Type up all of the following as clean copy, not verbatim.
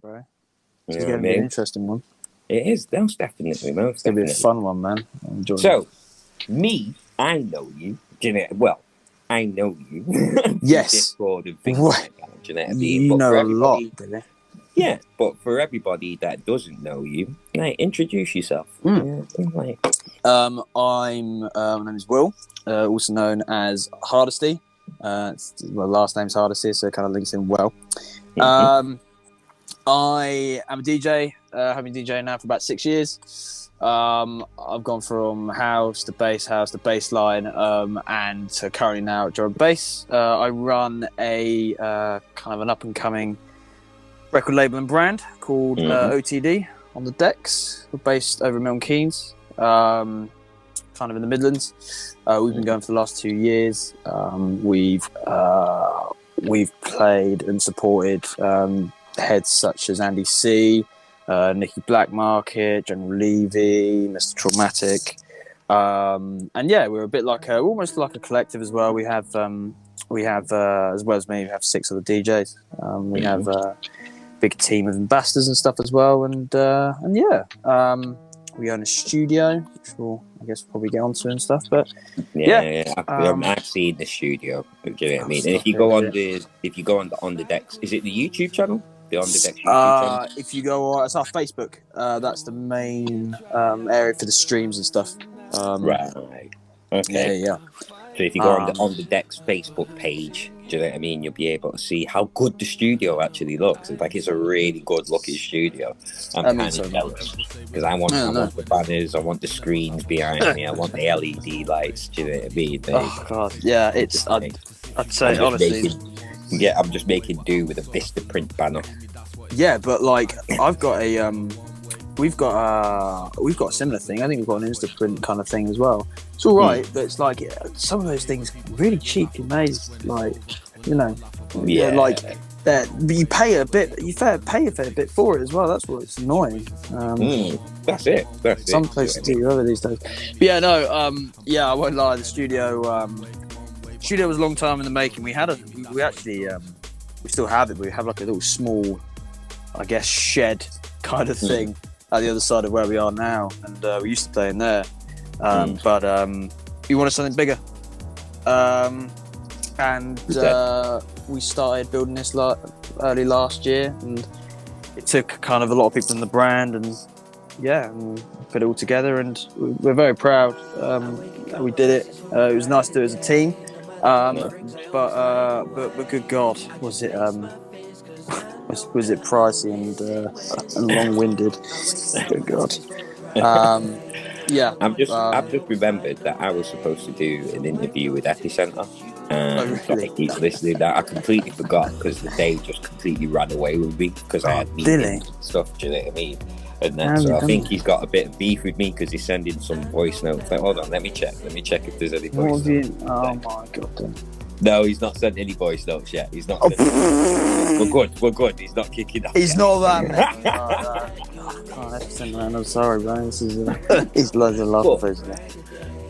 bro. It's going to be an interesting one. It is, most definitely. It's going to be a fun one, man. So, I know you. Well, I know you. Yes. Discord and things like that. Do you know what I mean? You know a lot, Billy. Yeah, but for everybody that doesn't know you, introduce yourself. My name is Will, also known as Hardisty. My last name's Hardisty, so it kind of links in well. I am a DJ. I've been DJing now for about 6 years. I've gone from house to bass line, and to currently now drum and bass. I run a kind of an up and coming record label and brand called OTD on the decks. We're based over Milton Keynes, kind of in the Midlands. We've been going for the last 2 years. We've played and supported heads such as Andy C, Nicky Blackmarket, General Levy, Mr. Traumatic, and yeah, we're a bit like almost like a collective as well. We have as well as me, we have 6 other DJs. We have a big team of ambassadors and stuff as well, and yeah, we own a studio, which I guess we'll probably get onto and stuff. But I've seen the studio. Do you know what I mean? And if you go on the decks, is it the YouTube channel? The On the Decks YouTube channel? If you go, it's our Facebook. That's the main area for the streams and stuff. Right. Okay. Yeah. So if you go on the Decks Facebook page, do you know what I mean? You'll be able to see how good the studio actually looks. It's a really good looking studio. I'm kind of jealous because I want the banners, I want the screens behind me, I want the LED lights. Do you know what I mean? Oh god, yeah. I'd say honestly. I'm just making do with a Vista print banner. Yeah, but like we've got a similar thing. I think we've got an Instaprint kind of thing as well. It's all right, but it's like some of those things really cheaply made. Like, like that. But you pay a bit. You pay a fair bit for it as well. That's what's annoying. That's it. Some places do over these days. But yeah, no. I won't lie. The studio was a long time in the making. We actually we still have it, but we have like a little small, I guess, shed kind of thing at the other side of where we are now, and we used to play in there, but we wanted something bigger, and we started building this early last year, and it took kind of a lot of people in the brand, and put it all together, and we're very proud that we did it. It was nice to do it as a team. But good God, was it pricey and long-winded? Good God. I've just remembered that I was supposed to do an interview with Epicenter. He's listening. That I completely forgot because the day just completely ran away with me because I had meetings and stuff. Do you know what I mean? And then, so I think he's got a bit of beef with me because he's sending some voice notes. Like, hold on, let me check if there's any voice notes. Oh my God. No, he's not sent any voice notes yet. He's not. We're good. He's not kicking off. He's not that. I'm sorry, man. This is he's loads of love for us.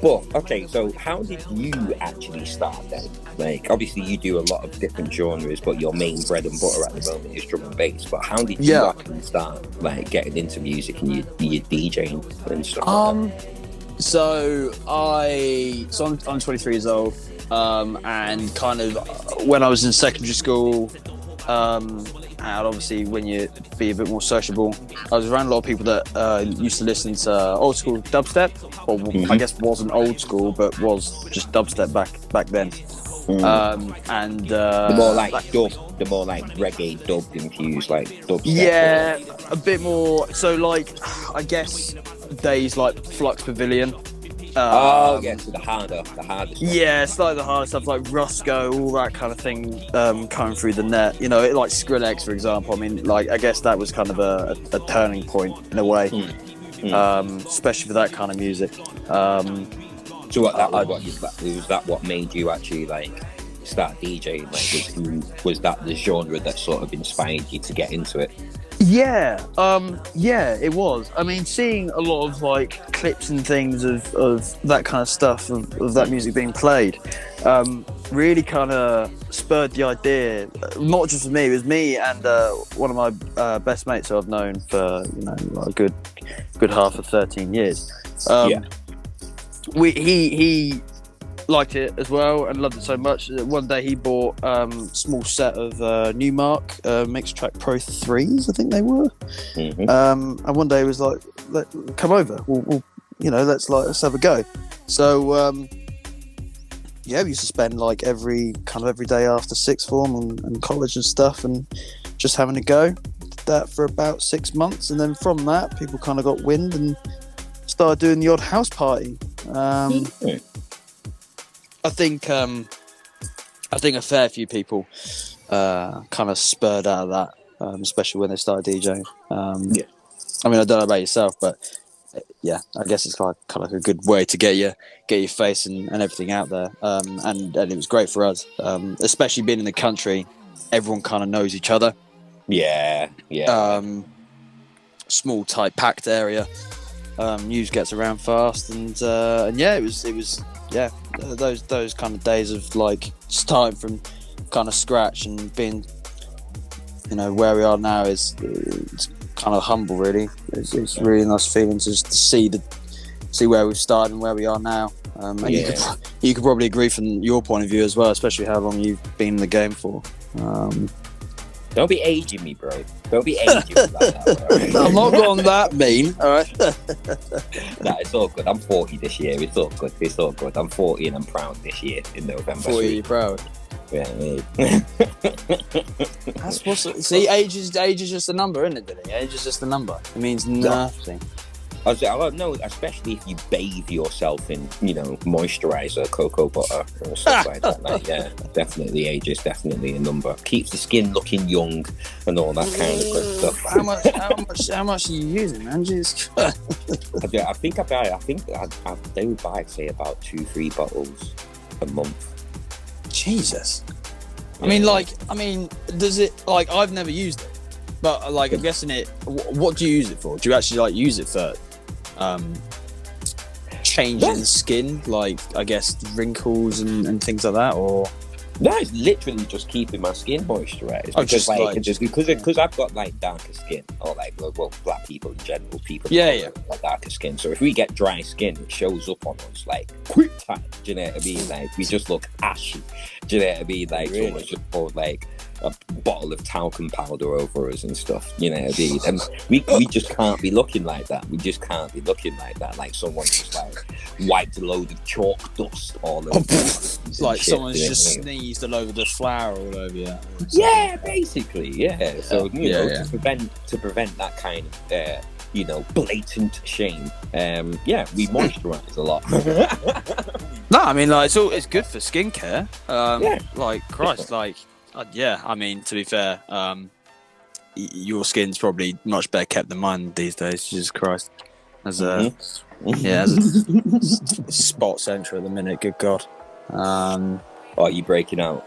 But okay, so how did you actually start then? Like, obviously you do a lot of different genres, but your main bread and butter at the moment is drum and bass. But how did you actually start, like, getting into music and you DJing and stuff? So I'm 23 years old, and kind of when I was in secondary school, and obviously when you be a bit more sociable, I was around a lot of people that used to listen to old school dubstep, or I guess wasn't old school, but was just dubstep back then. And the more like reggae dub infused, like dubstep. Yeah, a bit more. So like, I guess days like Flux Pavilion. So the harder stuff. Yeah, it's like the harder stuff, like Roscoe, all that kind of thing, coming through the net. You know, like Skrillex, for example. I mean, like, I guess that was kind of a turning point in a way, especially for that kind of music. So was that what made you actually like start DJing? Like, was that the genre that sort of inspired you to get into it? Yeah, it was. I mean, seeing a lot of like clips and things of that kind of stuff, of that music being played, really kind of spurred the idea. Not just for me, it was me and one of my best mates who I've known for like a good half of 13 years. He liked it as well and loved it so much. One day he bought a small set of Newmark Mixed Track Pro 3s, I think they were. And one day he was like, come over, we'll let's have a go. So we used to spend like every day after sixth form and college and stuff and just having a go. Did that for about 6 months, and then from that people kind of got wind and started doing the odd house party. I think a fair few people kind of spurred out of that, especially when they started DJing. I mean, I don't know about yourself, but I guess it's kind of a good way to get your face and everything out there. And it was great for us, especially being in the country. Everyone kind of knows each other. Yeah. Small, tight, packed area. News gets around fast, and it was those kind of days of like starting from kind of scratch and being where we are now it's kind of humble, really. It's really nice feeling to just see where we've started and where we are now. And you could probably agree from your point of view as well, especially how long you've been in the game for. Don't be aging me, bro. Don't be aging me like that, bro. I'm not going that mean, all right? Nah, it's all good. I'm 40 this year. It's all good. I'm 40 and I'm proud this year in November. 40, you're proud? Yeah, me. That's see, age is just a number, isn't it, Dilly? Age is just a number. It means nothing. I don't know, especially if you bathe yourself in, moisturizer, cocoa butter, or stuff like that. Like, definitely age is definitely a number. Keeps the skin looking young and all that kind of good stuff. How much are you using, man? Jesus. I think they would buy, say, about 2-3 bottles a month. Jesus. I mean, does it, like, I've never used it, but like, I'm guessing it, what do you use it for? Do you actually like use it for changing skin, like, I guess, wrinkles and things like that, or? No, it's literally just keeping my skin moisturized. Because I've got like darker skin, or like black people in general, like darker skin. So if we get dry skin, it shows up on us like quick time. Do you know what I mean? Like we just look ashy. Do you know what I mean? Like someone's just poured like a bottle of talcum powder over us and stuff. You know what I mean? And we just can't be looking like that. We just can't be looking like that. Like someone just like wiped a load of chalk dust all over. It's like someone's just sneezed all over the flour all over you. Yeah, basically, yeah. So to prevent that kind of blatant shame, we moisturize a lot. No, I mean, like it's good for skincare. Like Christ, like I mean, to be fair, your skin's probably much better kept than mine these days. Jesus Christ, as a spot centre at the minute. Good God. Are you breaking out?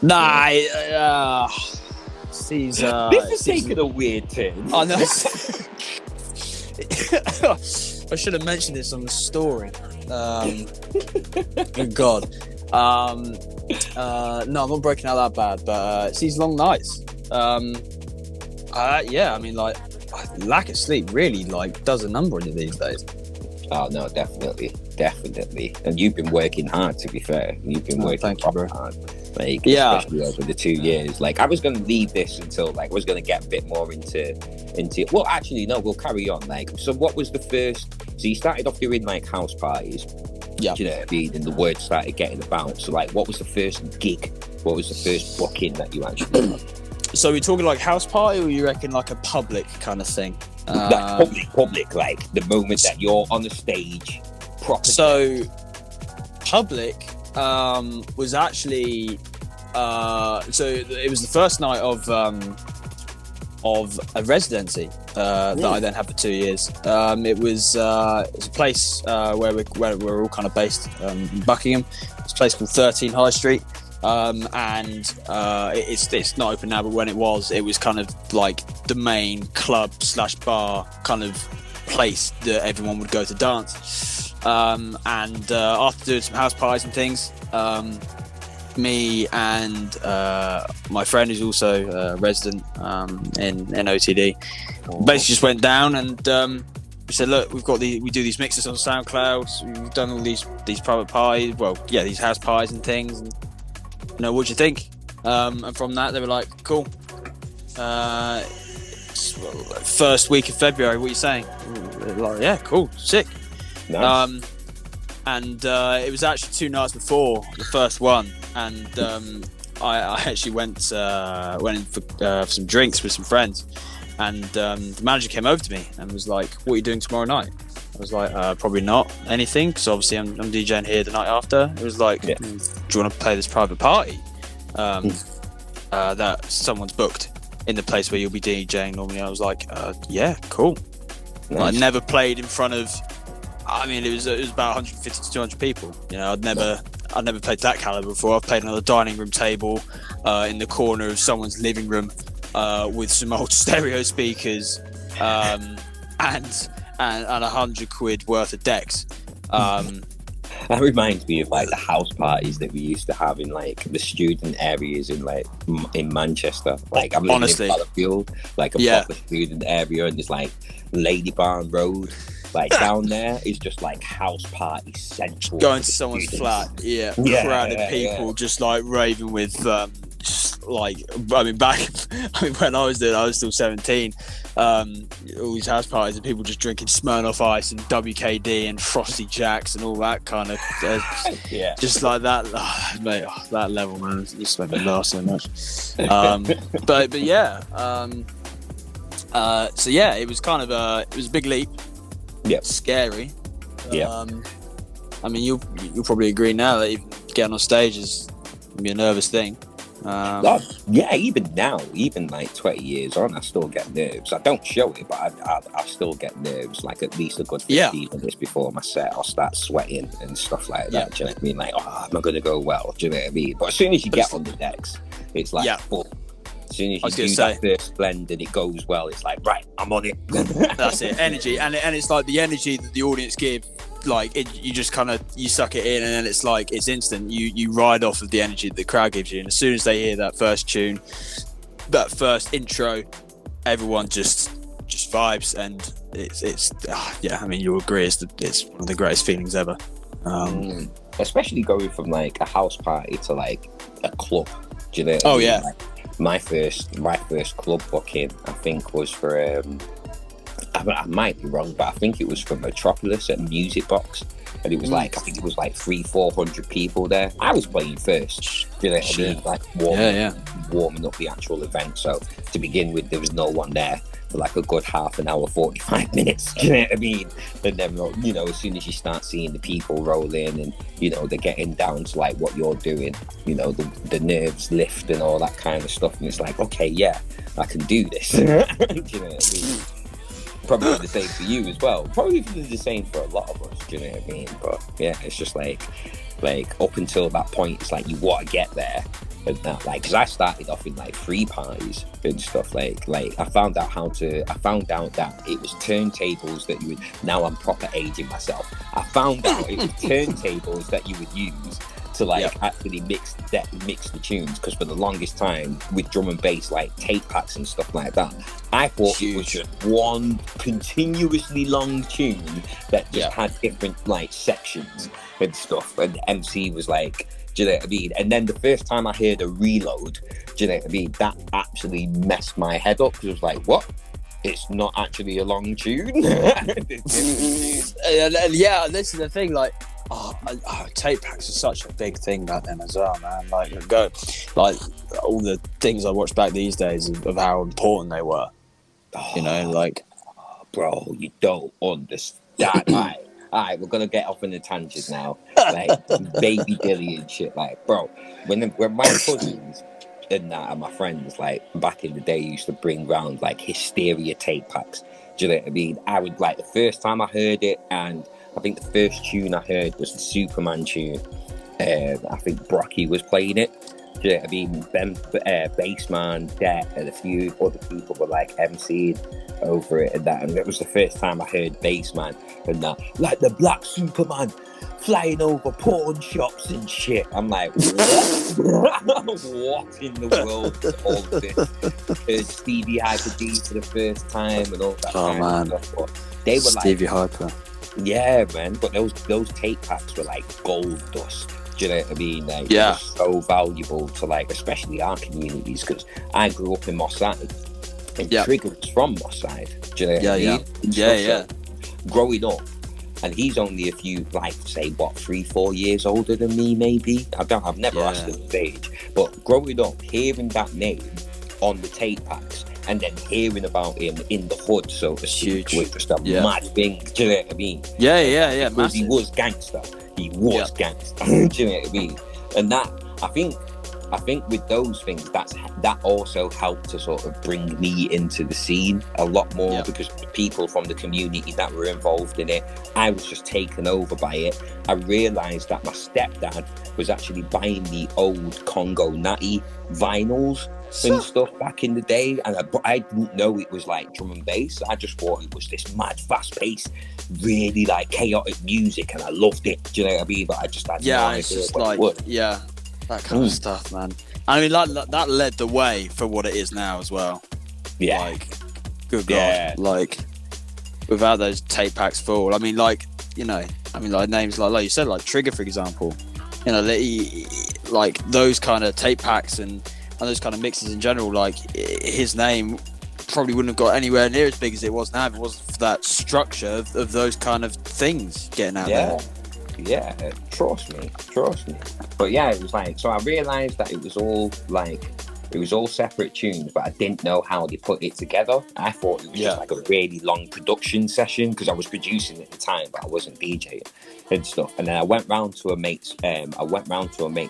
Nah. This is taking a weird turn. I know. I should have mentioned this on the story. Good God. No, I'm not breaking out that bad, but it's these long nights. I mean, like, lack of sleep really like does a number on you these days. Oh no, definitely. And you've been working hard, to be fair. You've been working hard. Like, especially over the 2 years. Like, I was going to leave this until, like, I was going to get a bit more into. Well, actually, no, we'll carry on. Like, so what was the first? So you started off doing like house parties. Yeah. Do you know what I mean? And the word started getting about. So, like, what was the first gig? What was the first booking that you actually had? So we're talking like house party, or you reckon like a public kind of thing? Public, like the moment that you're on the stage. Proper. So public was actually so it was the first night of a residency that I then had for 2 years. It was a place where we're all kind of based in Buckingham. It's a place called 13 High Street. And it's not open now, but when it was kind of like the main club / bar kind of place that everyone would go to dance. And after doing some house parties and things, me and my friend who's also a resident in OTD basically just went down and we said, look, we do these mixes on SoundCloud, we've done all these private parties, these house parties and things, and what do you think? And from that they were like, cool, first week of February, what are you saying? Like, yeah, cool, sick. Nice. And it was actually 2 nights before the first one, and I actually went in for some drinks with some friends, and the manager came over to me and was like, what are you doing tomorrow night? I was like, probably not anything, because obviously I'm DJing here the night after. It was like, do you want to play this private party that someone's booked in the place where you'll be DJing normally? I was like, yeah, cool. Nice. I never played in front of, it was about 150 to 200 people. I'd never played that caliber before. I've played on a dining room table in the corner of someone's living room with some old stereo speakers and £100 worth of decks. That reminds me of like the house parties that we used to have in like the student areas in Manchester. Like I'm living in Battlefield, like a proper student area, and there's like Lady Barn Road. Like down there is just like house party central. Going to someone's flat, crowded people just like raving with when I was there, I was still 17. All these house parties and people just drinking Smirnoff Ice and WKD and Frosty Jacks and all that kind of just like that. Mate, that level, man, it just made me laugh so much. But it was kind of it was a big leap. Yeah, scary. Yeah. You'll probably agree now that even getting on stage is gonna be a nervous thing. Even now, even like 20 years on, I still get nerves. I don't show it, but I still get nerves. Like at least a good 15 minutes before my set, I'll start sweating and stuff like that. Do you know what I mean? Like, am I gonna go well? Do you know what I mean? But as soon as you get on the decks, it's like full. As soon as you do that first blend and it goes well, it's like, right, I'm on it. That's it, energy, and it's like the energy that the audience give. Like you just kind of suck it in, and then it's like it's instant. You ride off of the energy that the crowd gives you, and as soon as they hear that first tune, that first intro, everyone just vibes, and it's you'll agree it's one of the greatest feelings ever. Especially going from like a house party to like a club. Do you know? Like, my first club booking, I think, was for I might be wrong, but I think it was for Metropolis at Music Box, and it was like, I think it was like 300-400 people there. I was playing first, you know what I mean? Like warming up the actual event. So to begin with, there was no one there for like a good half an hour, 45 minutes. You know what I mean? And then, as soon as you start seeing the people roll in and, they're getting down to like what you're doing, the nerves lift and all that kind of stuff. And it's like, okay, yeah, I can do this. You know what I mean? Probably the same for you as well. Probably the same for a lot of us. Do you know what I mean? But yeah, it's just like up until that point, it's like you want to get there. And that, like, because I started off in like free parties and stuff. Like I found out that it was turntables that you would. Now I'm proper aging myself. I found out it was turntables that you would use to like actually mix the tunes, because for the longest time with drum and bass, like tape packs and stuff like that, I thought it was just one continuously long tune that just had different like sections and stuff, and the MC was like, do you know what I mean? And then the first time I heard a reload, do you know what I mean, that actually messed my head up, because it was like, what? It's not actually a long tune. This is the thing, like tape packs are such a big thing back then as well, man. Like all the things I watch back these days of how important they were. Bro, you don't understand. All right, we're gonna get off on a tangent now. Like Baby Dilly and shit. Like, bro, when my cousins and my friends, like back in the day, used to bring round like Hysteria tape packs. Do you know what I mean? I would like the first time I heard it, and I think the first tune I heard was the Superman tune. I think Brocky was playing it. Do you know what I mean? Bassman, Det, and a few other people were like MCing over it and that. And it was the first time I heard Bassman and that, like the Black Superman flying over pawn shops and shit. I'm like, what? What in the world is all this? Heard Stevie Hyper D for the first time and all that kind of stuff. But they were Stevie Hyper. Yeah, man. But those tape packs were like gold dust. Do you know what I mean? Like, yeah. It was so valuable to, like, especially our communities, because I grew up in Moss Side and Trigger was from Moss Side. Do you know what I mean? Yeah. Growing up, and he's only a few, like, say, 3-4 years older than me, maybe. I've never asked him his age, but growing up, hearing that name on the tape packs and then hearing about him in the hood, so to speak, was just a mad thing. Do you know what I mean? Yeah. Because he was gangster. He was gangster. Do you know what I mean? And that, I think with those things, that also helped to sort of bring me into the scene a lot more, because the people from the community that were involved in it, I was just taken over by it. I realised that my stepdad was actually buying me old Congo Natty vinyls and stuff back in the day, and I didn't know it was like drum and bass. I just thought it was this mad, fast-paced, really like chaotic music, and I loved it. Do you know what I mean? But I just had no idea it's just what like it was. that kind of stuff, man. I mean, that led the way for what it is now as well. Yeah, like, good God, like without those tape packs full. I mean, like, you know, like names like you said, like Trigger, for example. You know, like those kind of tape packs and those kind of mixes in general, like his name probably wouldn't have got anywhere near as big as it was now if it wasn't for that structure of those kind of things getting out there. Yeah, trust me. But yeah, it was like, so I realised that it was all separate tunes, but I didn't know how they put it together. I thought it was just like a really long production session, because I was producing at the time, but I wasn't DJing and stuff. And then I went round to a mate's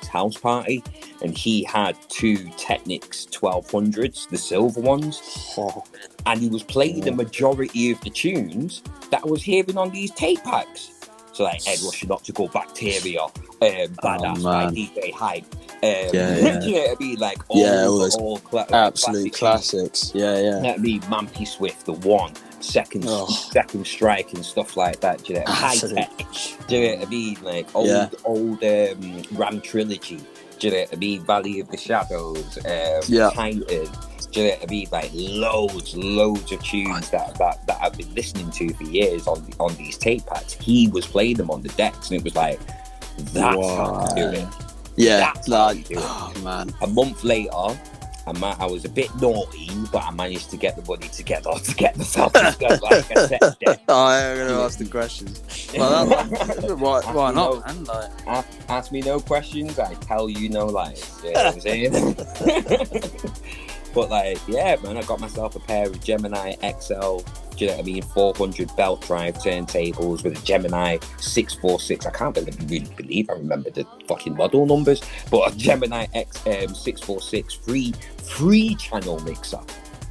house party, and he had 2 Technics 1200s, the silver ones, and he was playing the majority of the tunes that I was hearing on these tape packs. So like Ed Rushing Up to Go Bacteria, Badass by DJ Hype. You know what I mean? Like all absolute classics. Yeah. You know what I mean? Mampy Swift, The One, Second Strike and stuff like that. Do you know? High Tech. Do you know what I mean? Like old Ram Trilogy. Do you know what I mean? Valley of the Shadows, Titan. Do you know what I mean? Like loads of tunes that I've been listening to for years on these tape packs. He was playing them on the decks, and it was like, that's how you do it. Yeah, man. A month later, I was a bit naughty, but I managed to get the money together to get myself like a set deck. I'm going to ask the questions. Well, why not, man? Like, ask me no questions, I tell you no lies. You know what I'm saying? But like, yeah, man, I got myself a pair of Gemini XL, do you know what I mean, 400 belt drive turntables with a Gemini 646. I can't really believe I remember the fucking model numbers, but a Gemini 646 free channel mixer. I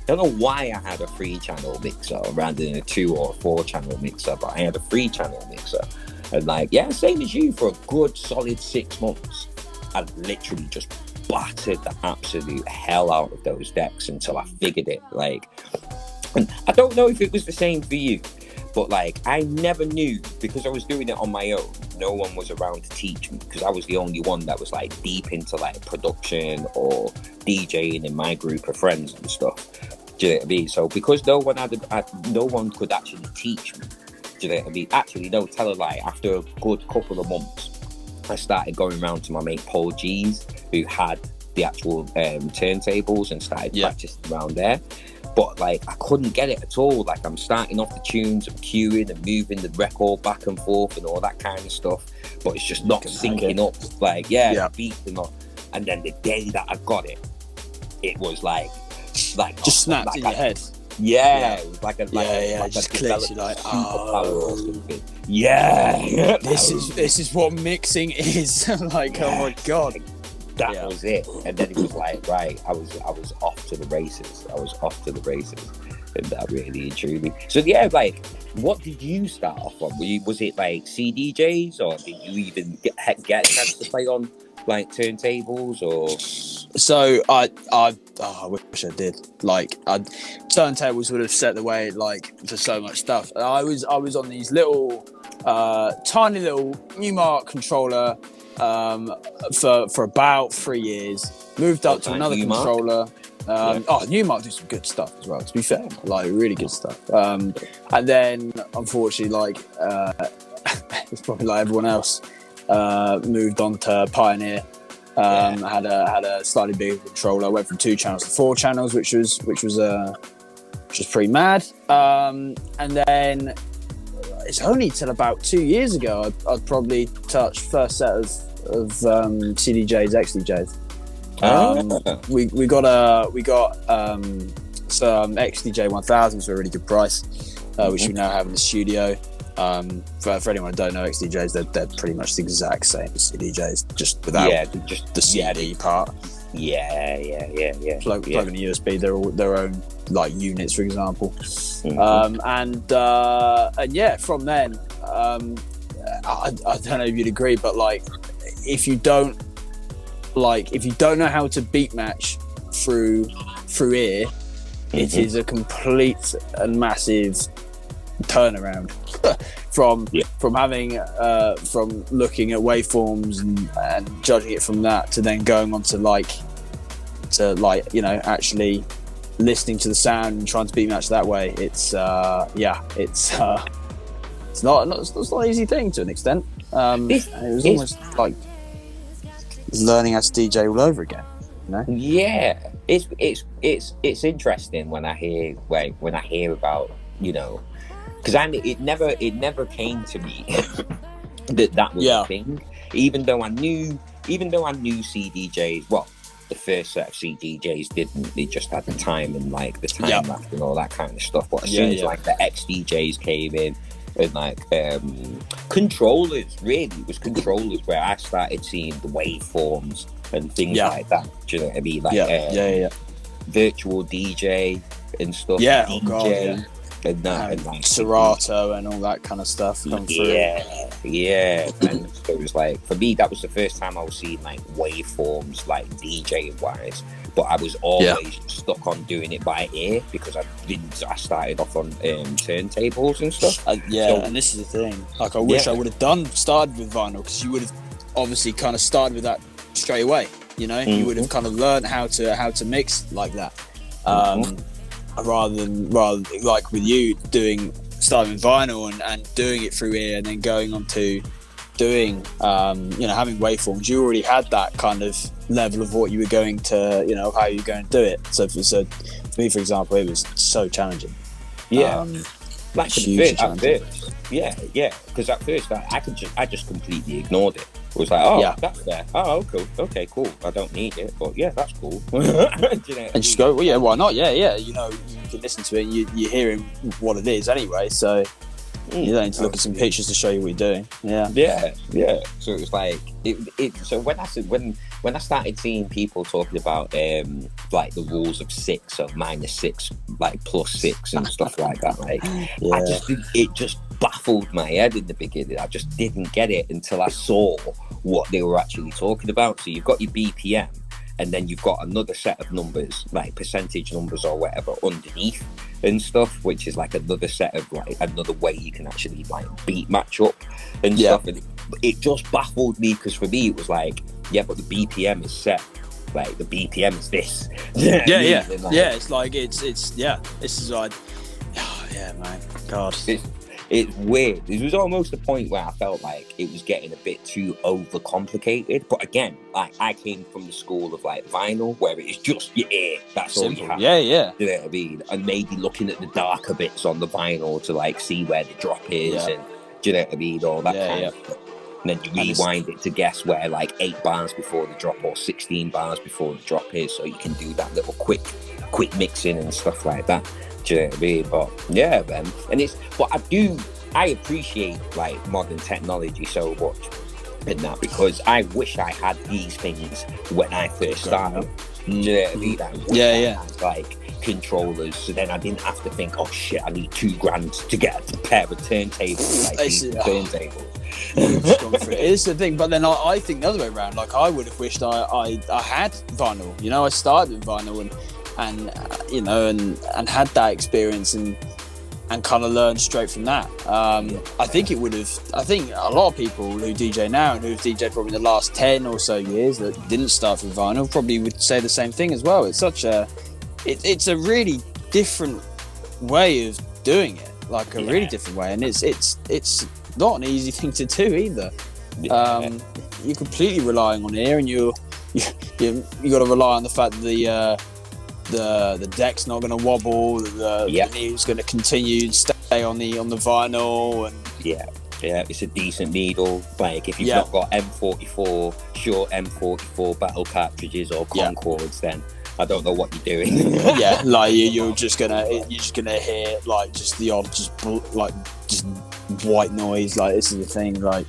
don't know why I had a 3-channel mixer rather than a 2 or 4-channel mixer, but I had a 3-channel mixer. And like, yeah, same as you, for a good solid 6 months, I literally just battered the absolute hell out of those decks until I figured it. Like, and I don't know if it was the same for you, but like, I never knew, because I was doing it on my own. No one was around to teach me, because I was the only one that was like deep into like production or DJing in my group of friends and stuff. Do you know what I mean? So because no one could actually teach me. Do you know what I mean? Actually, no, tell a lie. After a good couple of months, I started going around to my mate Paul G's, who had the actual turntables, and started practicing around there. But like, I couldn't get it at all. Like, I'm starting off the tunes, I'm cueing and moving the record back and forth and all that kind of stuff, but it's just not syncing up. Like, the beats are not. And then the day that I got it, it was like just snapped in your head. Yeah, it was like just clicks. You're like, or something. Yeah, this is what mixing is. Like, oh my god, that was it. And then it was like, right, I was off to the races. and that really and truly. So yeah, like, what did you start off on? Was it like CDJs, or did you even get a chance to play on like turntables? Or so I wish I did. Like, turntables would have set the way, like, for so much stuff. I was on these little tiny little Newmark controller for about 3 years. Moved up to another Newmark controller. Newmark do some good stuff as well, to be fair, like really good stuff. And then unfortunately, like it's probably like everyone else, moved on to Pioneer. Had a slightly bigger controller. Went from 2 channels to 4 channels, which was pretty mad. And then it's only till about 2 years ago I'd probably touched first set of CDJs, XDJs. We got some XDJ 1000s for a really good price, which we now have in the studio. For anyone who don't know, XDJs, they're pretty much the exact same as CDJs, just without the CD part. Plug in a USB. They're all their own like units, for example. And yeah, from then, I don't know if you'd agree, but like, if you don't know how to beat match through ear, it is a complete and massive turnaround from having from looking at waveforms and judging it from that, to then going on to actually listening to the sound and trying to beat match that way. It's not an easy thing to an extent. It was almost like learning how to DJ all over again, you know? Yeah, it's interesting when I hear about, you know, because it never came to me that was a thing. Even though I knew CDJs, well, the first set of CDJs didn't. They just had the time and like the time lapse and all that kind of stuff. But as soon as like the XDJs came in, and like controllers, really, it was controllers where I started seeing the waveforms and things like that. Do you know what I mean? Like virtual DJ and stuff. DJ and that, and like Serato and all that kind of stuff come through. And so it was like, for me, that was the first time I was seeing like waveforms, like DJ wise. But I was always stuck on doing it by ear because I started off on turntables and stuff. And this is the thing. Like, I wish I would have started with vinyl, because you would have obviously kind of started with that straight away. You know, you would have kind of learned how to mix like that, rather than like with you starting with vinyl and doing it through ear, and then going on to doing having waveforms. You already had that kind of level of what you were going to, how you were going to do it. So for me, for example, it was so challenging. Like at first, because at first I just completely ignored it. It was like, that's there. Oh, cool. Okay, cool. I don't need it, but that's cool. And just go, why not? You can listen to it. And you're hearing what it is anyway, so you don't need to look at some pictures to show you what you're doing. So it was like so when I started seeing people talking about like the rules of 6 or -6, like +6 and stuff like that, like it just baffled my head in the beginning. I just didn't get it until I saw what they were actually talking about. So you've got your BPM, and then you've got another set of numbers, like percentage numbers or whatever, underneath and stuff, which is like another set of like another way you can actually like beat match up and stuff. And it just baffled me, because for me it was like, but the BPM is set. Like the BPM is this. It's like it's this is like, man, God. It's weird. It was almost the point where I felt like it was getting a bit too overcomplicated. But again, like, I came from the school of like vinyl, where it's just your ear. That's all you have. Yeah. You know what I mean? And maybe looking at the darker bits on the vinyl to like see where the drop is, and do you know what I mean? All that kind of stuff. And then you rewind it to guess where like 8 bars before the drop or 16 bars before the drop is, so you can do that little quick mixing and stuff like that. Do you know what I mean? But man, and I appreciate like modern technology so much in that, because I wish I had these things when I first started. Do you know what I mean? Like controllers, so then I didn't have to think, oh shit, I need $2,000 to get a pair of turntables. It's the thing, but then I think the other way around. Like, I would have wished I had vinyl. You know, I started with vinyl and had that experience and kind of learned straight from that. I think it would have. I think a lot of people who DJ now and who've DJed probably in the last 10 or so years that didn't start with vinyl probably would say the same thing as well. It's it's a really different way of doing it, like a really different way, and it's not an easy thing to do either. You're completely relying on ear, and you got to rely on the fact that the deck's not going to wobble, the needle's going to continue to stay on the vinyl, and it's a decent needle. Like, if you've not got short M44 battle cartridges or Concords, then I don't know what you're doing. Like you're just gonna hear like just the odd just white noise. Like, this is the thing. Like,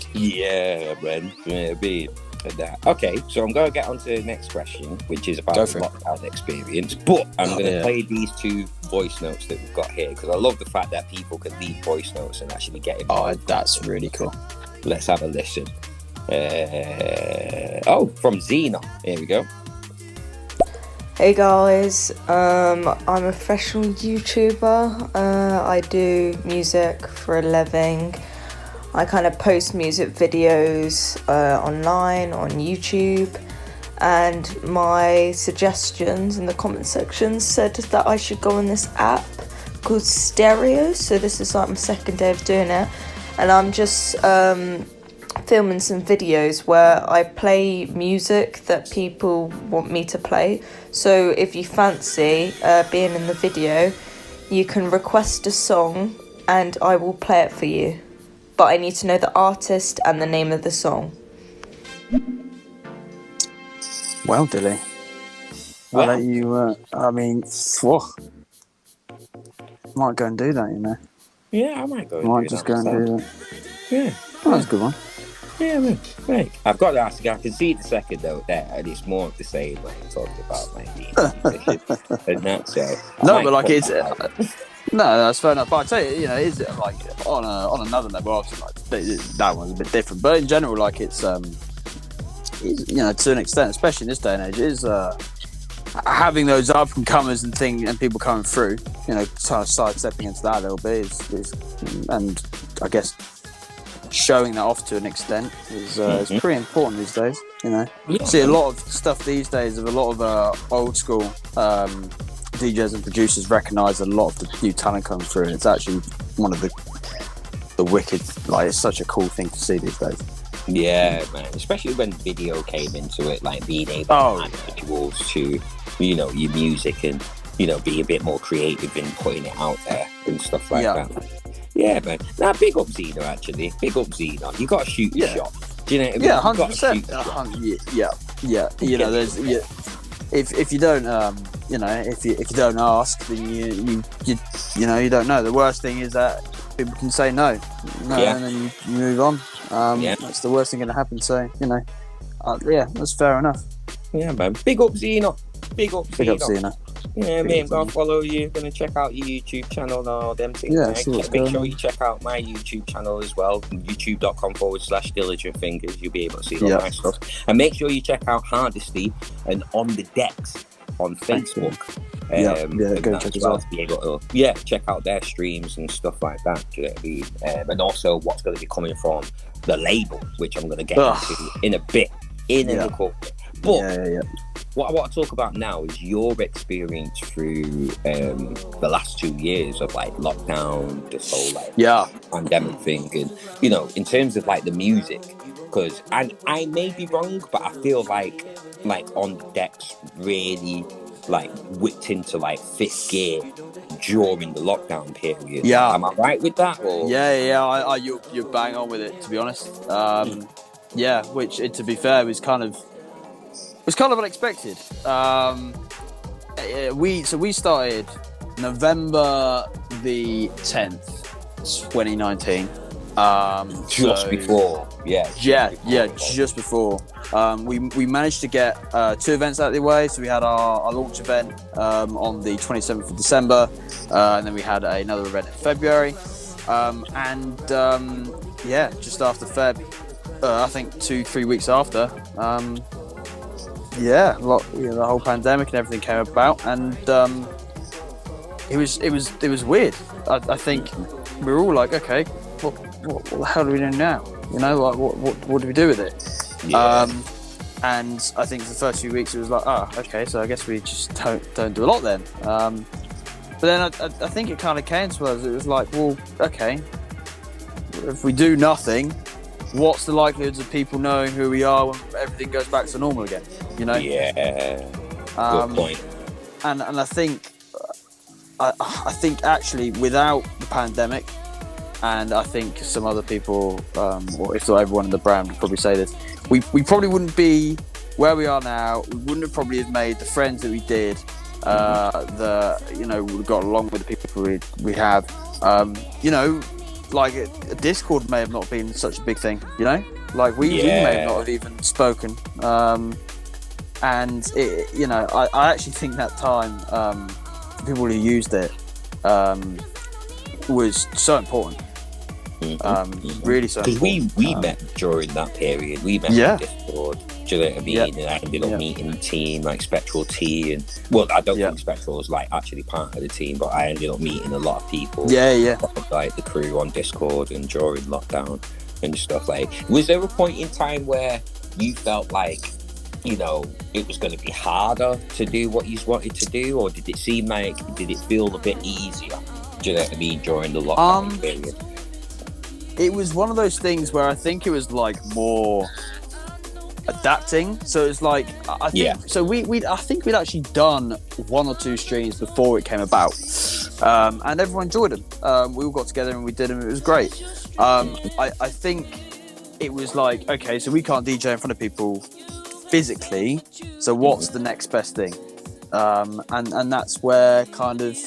okay, so I'm going to get on to the next question, which is about the lockdown experience. But I'm going to play these 2 voice notes that we've got here, because I love the fact that people can leave voice notes and actually get involved. Oh, that's really cool. Let's have a listen. From Xena. Here we go. Hey guys, I'm a professional YouTuber. I do music for a living. I kind of post music videos online on YouTube, and my suggestions in the comment section said that I should go on this app called Stereo. So this is like my second day of doing it, and I'm just filming some videos where I play music that people want me to play. So if you fancy being in the video, you can request a song and I will play it for you. But I need to know the artist and the name of the song. Well, Dilly, I'll let you. Might go and do that, you know. Yeah, I might go. Might just go and do that. Yeah, that's a good one. Yeah, man. Right. I've got to ask. I can see the second note there, and it's more of the same. Like, talking about like the and that. So no, but like it's. No, that's fair enough. But I tell you, you know, is it like on another level? Obviously, like that one's a bit different. But in general, like it's you know, to an extent, especially in this day and age, is having those up and comers and people coming through. You know, kind of sidestepping into that a little bit is and I guess showing that off to an extent is pretty important these days. You know, see a lot of stuff these days of a lot of old school DJs and producers recognise a lot of the new talent comes through, and it's actually one of the wicked. Like, it's such a cool thing to see these days. Yeah, man. Especially when video came into it, like being able to add visuals to, you know, your music and, you know, be a bit more creative in putting it out there and stuff like that. Yeah, man. Now, big up Xena, actually. Big up Xena. You got to shoot your shot. Do you know what I mean? Yeah, 100%. Yeah. You know, there's if you don't, you know, if you don't ask, then you know, you don't know. The worst thing is that people can say no, and then you move on. That's the worst thing going to happen. So, you know, that's fair enough. Yeah, man. Big up Xena. Big up Xena. Yeah, mate, I'm going to follow you. Going to check out your YouTube channel and all them things. Yeah, make sure you check out my YouTube channel as well. youtube.com/diligentfingers. You'll be able to see all my stuff. And make sure you check out Hardisty and On The Decks on Facebook. Go check us out. To be able to, check out their streams and stuff like that. Do you know what I mean? And also what's going to be coming from the label, which I'm going to get into in a bit. In a little bit. But what I want to talk about now is your experience through the last 2 years of like lockdown, this whole like pandemic thing, and you know, in terms of like the music, because I may be wrong, but I feel like On The Decks really like whipped into like 5th gear during the lockdown period. Yeah, am I right with that? Or? You're bang on with it, to be honest. Which to be fair was kind of unexpected. We started November the 10th, 2019. Just before. Just before. We managed to get 2 events out of the way. So we had our launch event on the 27th of December, and then we had another event in February. Just after Feb, I think 2-3 weeks after, the whole pandemic and everything came about, and it was weird. I think we were all like, okay, what the hell do we do now? You know, like what do we do with it? Yeah. And I think for the first few weeks it was like, okay, so I guess we just don't do a lot then. But then I think it kind of came to us. It was like, well, okay, if we do nothing, what's the likelihoods of people knowing who we are when everything goes back to normal again? You know? Yeah. Good point. And I think actually without the pandemic, and I think some other people, or if not everyone in the brand would probably say this, we probably wouldn't be where we are now. We wouldn't have probably have made the friends that we did. We got along with the people we have. Like a Discord may have not been such a big thing. You know, like we may not have even spoken. And it, I actually think that time, people who used it, was so important. Really so important. Because we met during that period. We met on Discord. Do you know what I mean? Yeah. And I ended up meeting the team, like Spectral T, and I don't think Spectral was like actually part of the team, but I ended up meeting a lot of people. Like the crew on Discord and during lockdown and stuff. Like, was there a point in time where you felt like, it was going to be harder to do what you wanted to do, or did it feel a bit easier? Do you know what I mean? During the lockdown period. It was one of those things where I think it was like more adapting. So it's like I think we'd actually done 1 or 2 streams before it came about, and everyone enjoyed them. We all got together and we did them. It was great. I think it was like, okay, so we can't DJ in front of people physically, so what's the next best thing? And that's where kind of,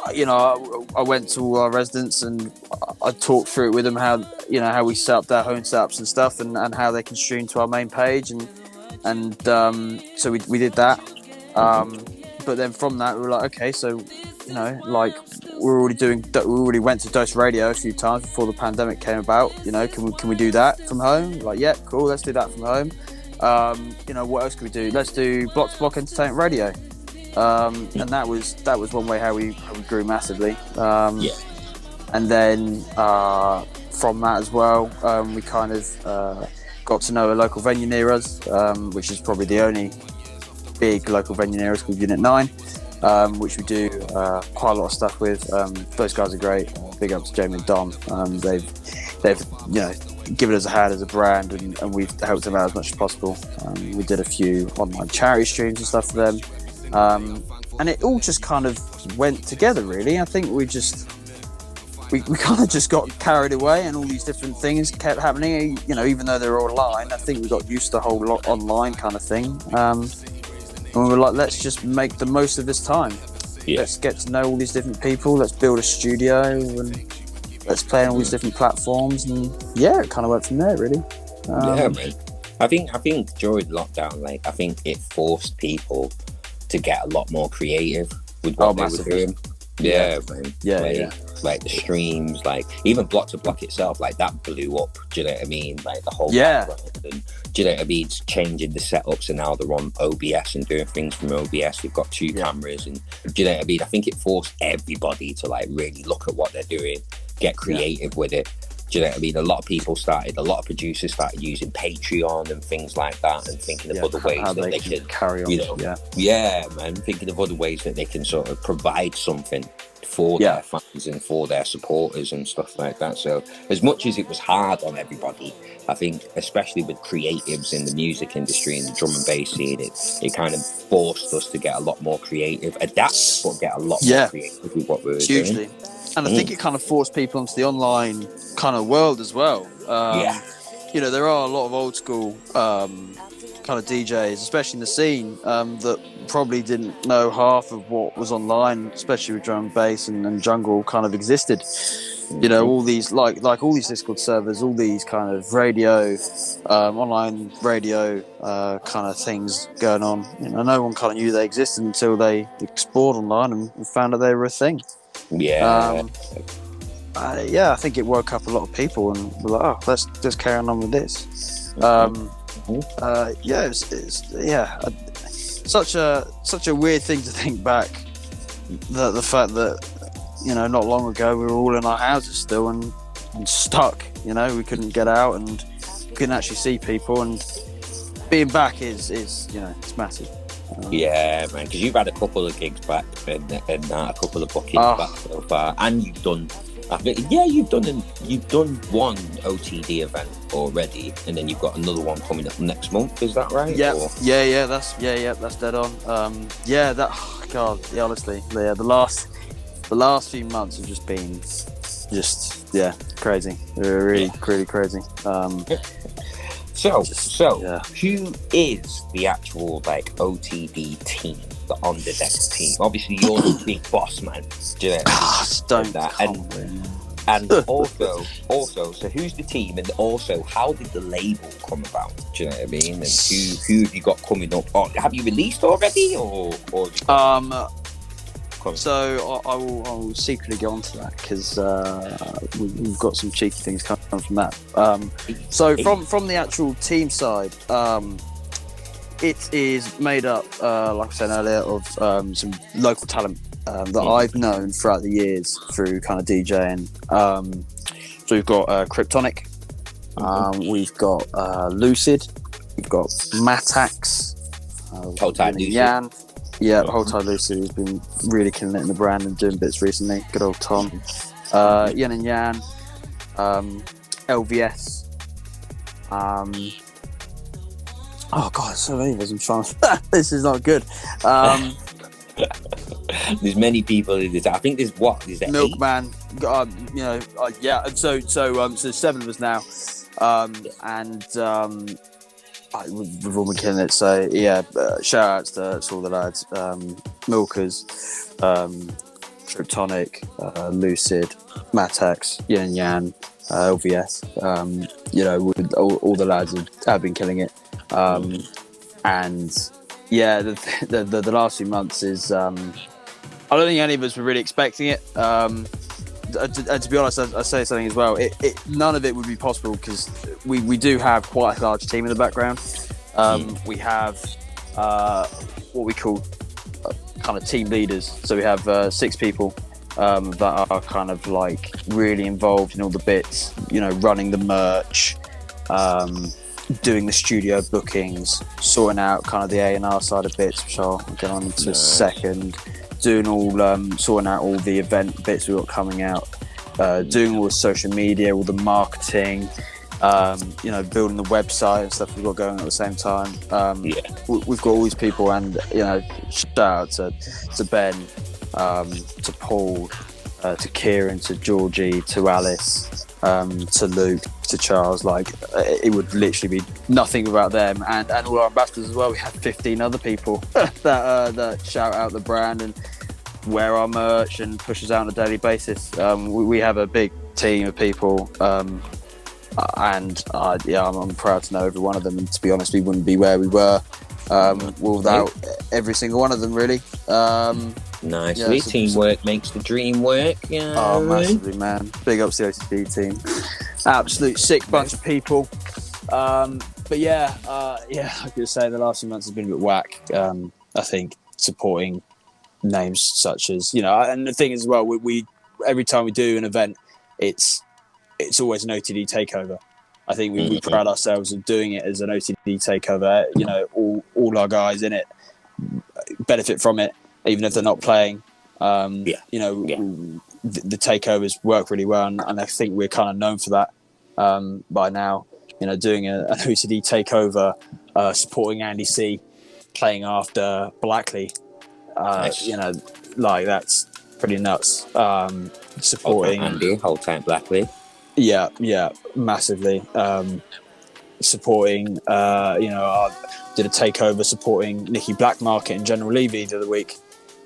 I went to our residents and I talked through it with them, how we set up their home setups and stuff, and how they can stream to our main page, and so we did that. But then from that we were like, okay, so we already went to Dose Radio a few times before the pandemic came about. Can we do that from home? Like, yeah, cool, let's do that from home. What else can we do? Let's do block to block entertainment radio. And that was one way how we grew massively. And then from that as well, we kind of got to know a local venue near us, which is probably the only big local venue near us, called Unit 9, which we do quite a lot of stuff with. Those guys are great. Big up to Jamie and Dom. They've given us a hand as a brand, and we've helped them out as much as possible. We did a few online charity streams and stuff for them. And it all just kind of went together, really. I think we kind of just got carried away, and all these different things kept happening. Even though they're all online, I think we got used to the whole online kind of thing. And we were like, let's just make the most of this time. Let's get to know all these different people. Let's build a studio, and let's play on all these different platforms. And it kind of went from there, really. Man. I think during lockdown, I think it forced people to get a lot more creative with what they were doing. Man. Like the streams, even block to block itself, that blew up. Do you know what I mean? The whole background, and do you know what I mean? It's changing the setups, and now they're on OBS and doing things from OBS. We've got 2 cameras, and do you know what I mean? I think it forced everybody to really look at what they're doing, get creative with it. Do you know what I mean? A lot of producers started using Patreon and things like that, and thinking of other ways that they can carry on. Thinking of other ways that they can sort of provide something for their fans and for their supporters and stuff like that. So as much as it was hard on everybody, I think especially with creatives in the music industry and the drum and bass scene, it kind of forced us to get a lot more creative, adapt, but get a lot more creative with what we were doing. And I think it kind of forced people into the online kind of world as well. There are a lot of old school kind of DJs, especially in the scene, that probably didn't know half of what was online, especially with drum and bass and jungle kind of existed. You know, all these like all these Discord servers, all these kind of radio, online radio kind of things going on. You know, no one kind of knew they existed until they explored online and found out they were a thing. Yeah. I think it woke up a lot of people and were like, oh, let's just carry on with this. Such a weird thing to think back. The fact that, you know, not long ago we were all in our houses still and stuck. You know, we couldn't get out and couldn't actually see people. And being back is you know, it's massive. Yeah, man, because you've had a couple of gigs back and a couple of bookings back so far, and you've done one OTD event already, and then you've got another one coming up next month. Is that right? Yeah, that's dead on. Honestly, the last few months have just been crazy. Really crazy. So who is the actual like OTD team, the On The Deck team? Obviously, you're the big boss man. Do you know that? And also, so who's the team? And also, how did the label come about? Do you know what I mean? And who have you got coming up? Or have you released already, or So I will secretly get onto that because we've got some cheeky things coming from that. So from the actual team side, it is made up, like I said earlier, of some local talent that I've known throughout the years through kind of DJing. So we've got Kryptonic, we've got Lucid, we've got Matax, Yan. Yeah, Hold Tight Lucid has been really killing it in the brand and doing bits recently. Good old Tom. Yin and Yan. LVS. Oh god, so many of us. I'm trying to... This is not good. There's many people in this. I think there's Milkman. So 7 of us now. We've all been killing it, so shout outs to all the lads, Milkers, Kryptonic, Lucid, Matax, Yin and Yan, LVS, all the lads have been killing it, and the last few months is I don't think any of us were really expecting it. To be honest, I say something as well. None of it would be possible because we do have quite a large team in the background. We have what we call kind of team leaders. So we have 6 people that are kind of like really involved in all the bits. You know, running the merch, doing the studio bookings, sorting out kind of the A&R side of bits, which I'll get on to a second. Doing sorting out all the event bits we've got coming out, doing all the social media, all the marketing, building the website and stuff we've got going at the same time. We've got all these people, and shout out to Ben, to Paul, to Kieran, to Georgie, to Alice, to Luke, to Charles. Like, it would literally be nothing without them, and all our ambassadors as well. We have 15 other people that shout out the brand and wear our merch and push us out on a daily basis. We have a big team of people, and I'm proud to know every one of them. And to be honest, we wouldn't be where we were without every single one of them, really. Nicely, teamwork makes the dream work. Yeah. Oh, massively, man. Big ups to the OTD team. Absolute sick bunch of people. I could say the last few months has been a bit whack. I think supporting names such as, and the thing is as well, we every time we do an event, it's always an OTD takeover. I think we pride ourselves of doing it as an OTD takeover. All our guys in it benefit from it, even if they're not playing. The takeovers work really well, and I think we're kind of known for that by now. Doing an OCD takeover, supporting Andy C, playing after Blackley. Nice. That's pretty nuts. Supporting Andy, whole time Blackley. Yeah, massively. Supporting, I did a takeover supporting Nicky Blackmarket and General Levy the other week.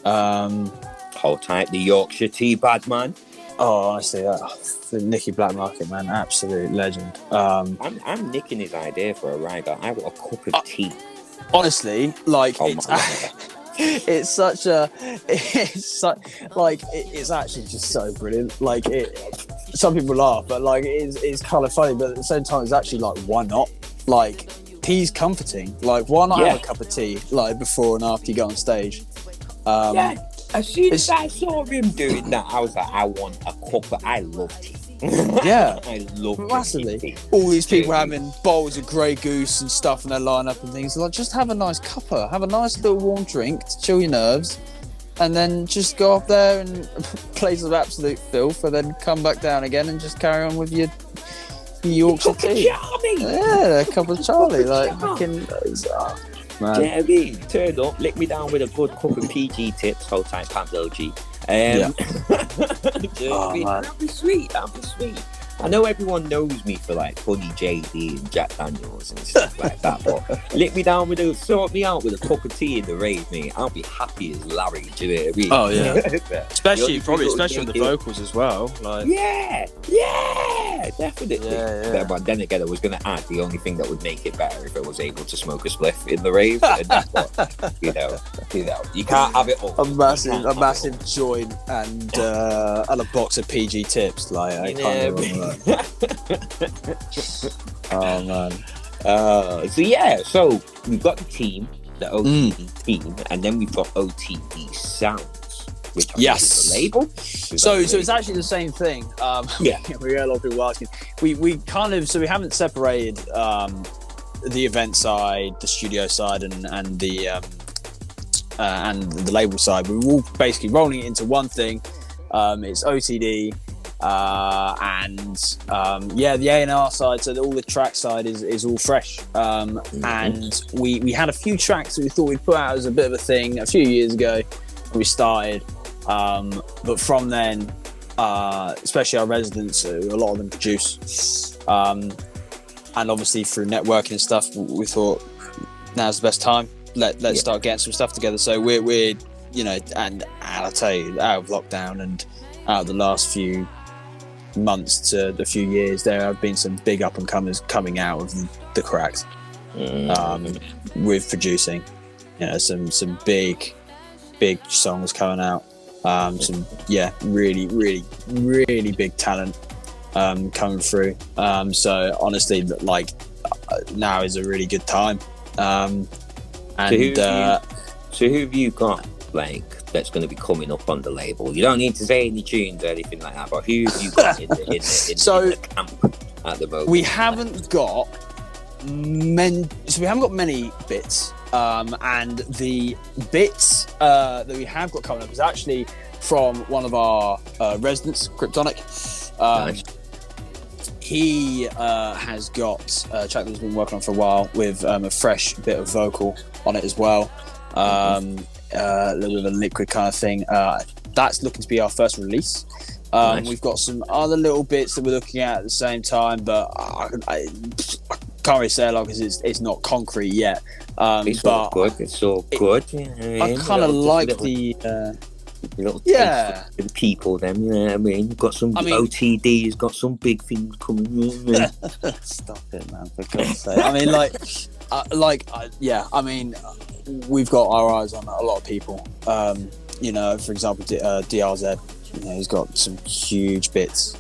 Hold tight, the Yorkshire tea bad man. Oh, honestly, the Nicky Black Market, man, absolute legend. I'm nicking his idea for a rider. I want a cup of tea. Honestly, like Oh, it's such it's actually just so brilliant. Like some people laugh, but like it's kind of funny, but at the same time, it's actually like, why not? Like, tea's comforting. Like, why not have a cup of tea like before and after you go on stage? As soon as I saw him doing that, I was like, I want a cup. I love tea. Yeah, I love massively. tea. All these people having bowls of Grey Goose and stuff in their lineup and things. Like, just have a nice cuppa, have a nice little warm drink to chill your nerves, and then just go up there and play some absolute filth, and then come back down again and just carry on with your Yorkshire tea. Yeah, a cup of Charlie. Like, fucking. Man. Jerry, turn up, lick me down with a good cup of PG tips, hold tight, Pablo G. I'll be sweet. I know everyone knows me for like Honey JD and Jack Daniels and stuff like that, but lick me down sort me out with a cup of tea in the rave, mate. I'll be happy as Larry, do you know what I mean? Oh yeah. especially with the vocals as well. Like, yeah, definitely. Yeah. But then again, I was going to add the only thing that would make it better if I was able to smoke a spliff in the rave. And that's what, you can't have it all. A massive joint and a box of PG tips. Like, I can't remember that. Oh man. So we've got the team, the OTD team, and then we've got OTD Sounds, which is the label. So it's actually the same thing. We get a lot of people asking. We kind of, so we haven't separated the event side, the studio side, and the label side. We're all basically rolling it into one thing. It's OTD. The A&R side, so all the track side is all fresh. And we had a few tracks that we thought we'd put out as a bit of a thing a few years ago when we started. But from then, especially our residents, a lot of them produce. And obviously through networking and stuff, we thought now's the best time. Let's start getting some stuff together. So we're and I'll tell you, out of lockdown and out of the last few months to the few years, there have been some big up and comers coming out of the cracks with producing, some big songs coming out, some really big talent coming through, so honestly, like, now is a really good time. So who have you got, like, that's going to be coming up on the label? You don't need to say any tunes or anything like that, but who have you got in the camp at the moment? We haven't got many bits, and the bits that we have got coming up is actually from one of our residents, Kryptonic. Nice. He has got a track that he's been working on for a while with a fresh bit of vocal on it as well. A little bit of a liquid kind of thing. That's looking to be our first release. Nice. We've got some other little bits that we're looking at the same time, but I can't really say a lot because it's not concrete yet. It's all good. I kind of like the little taste for the people. Then, you know what I mean? You've got some OTD's got some big things coming. Stop it, man! For God's sake. I mean, we've got our eyes on a lot of people. For example, DRZ. He's got some huge bits.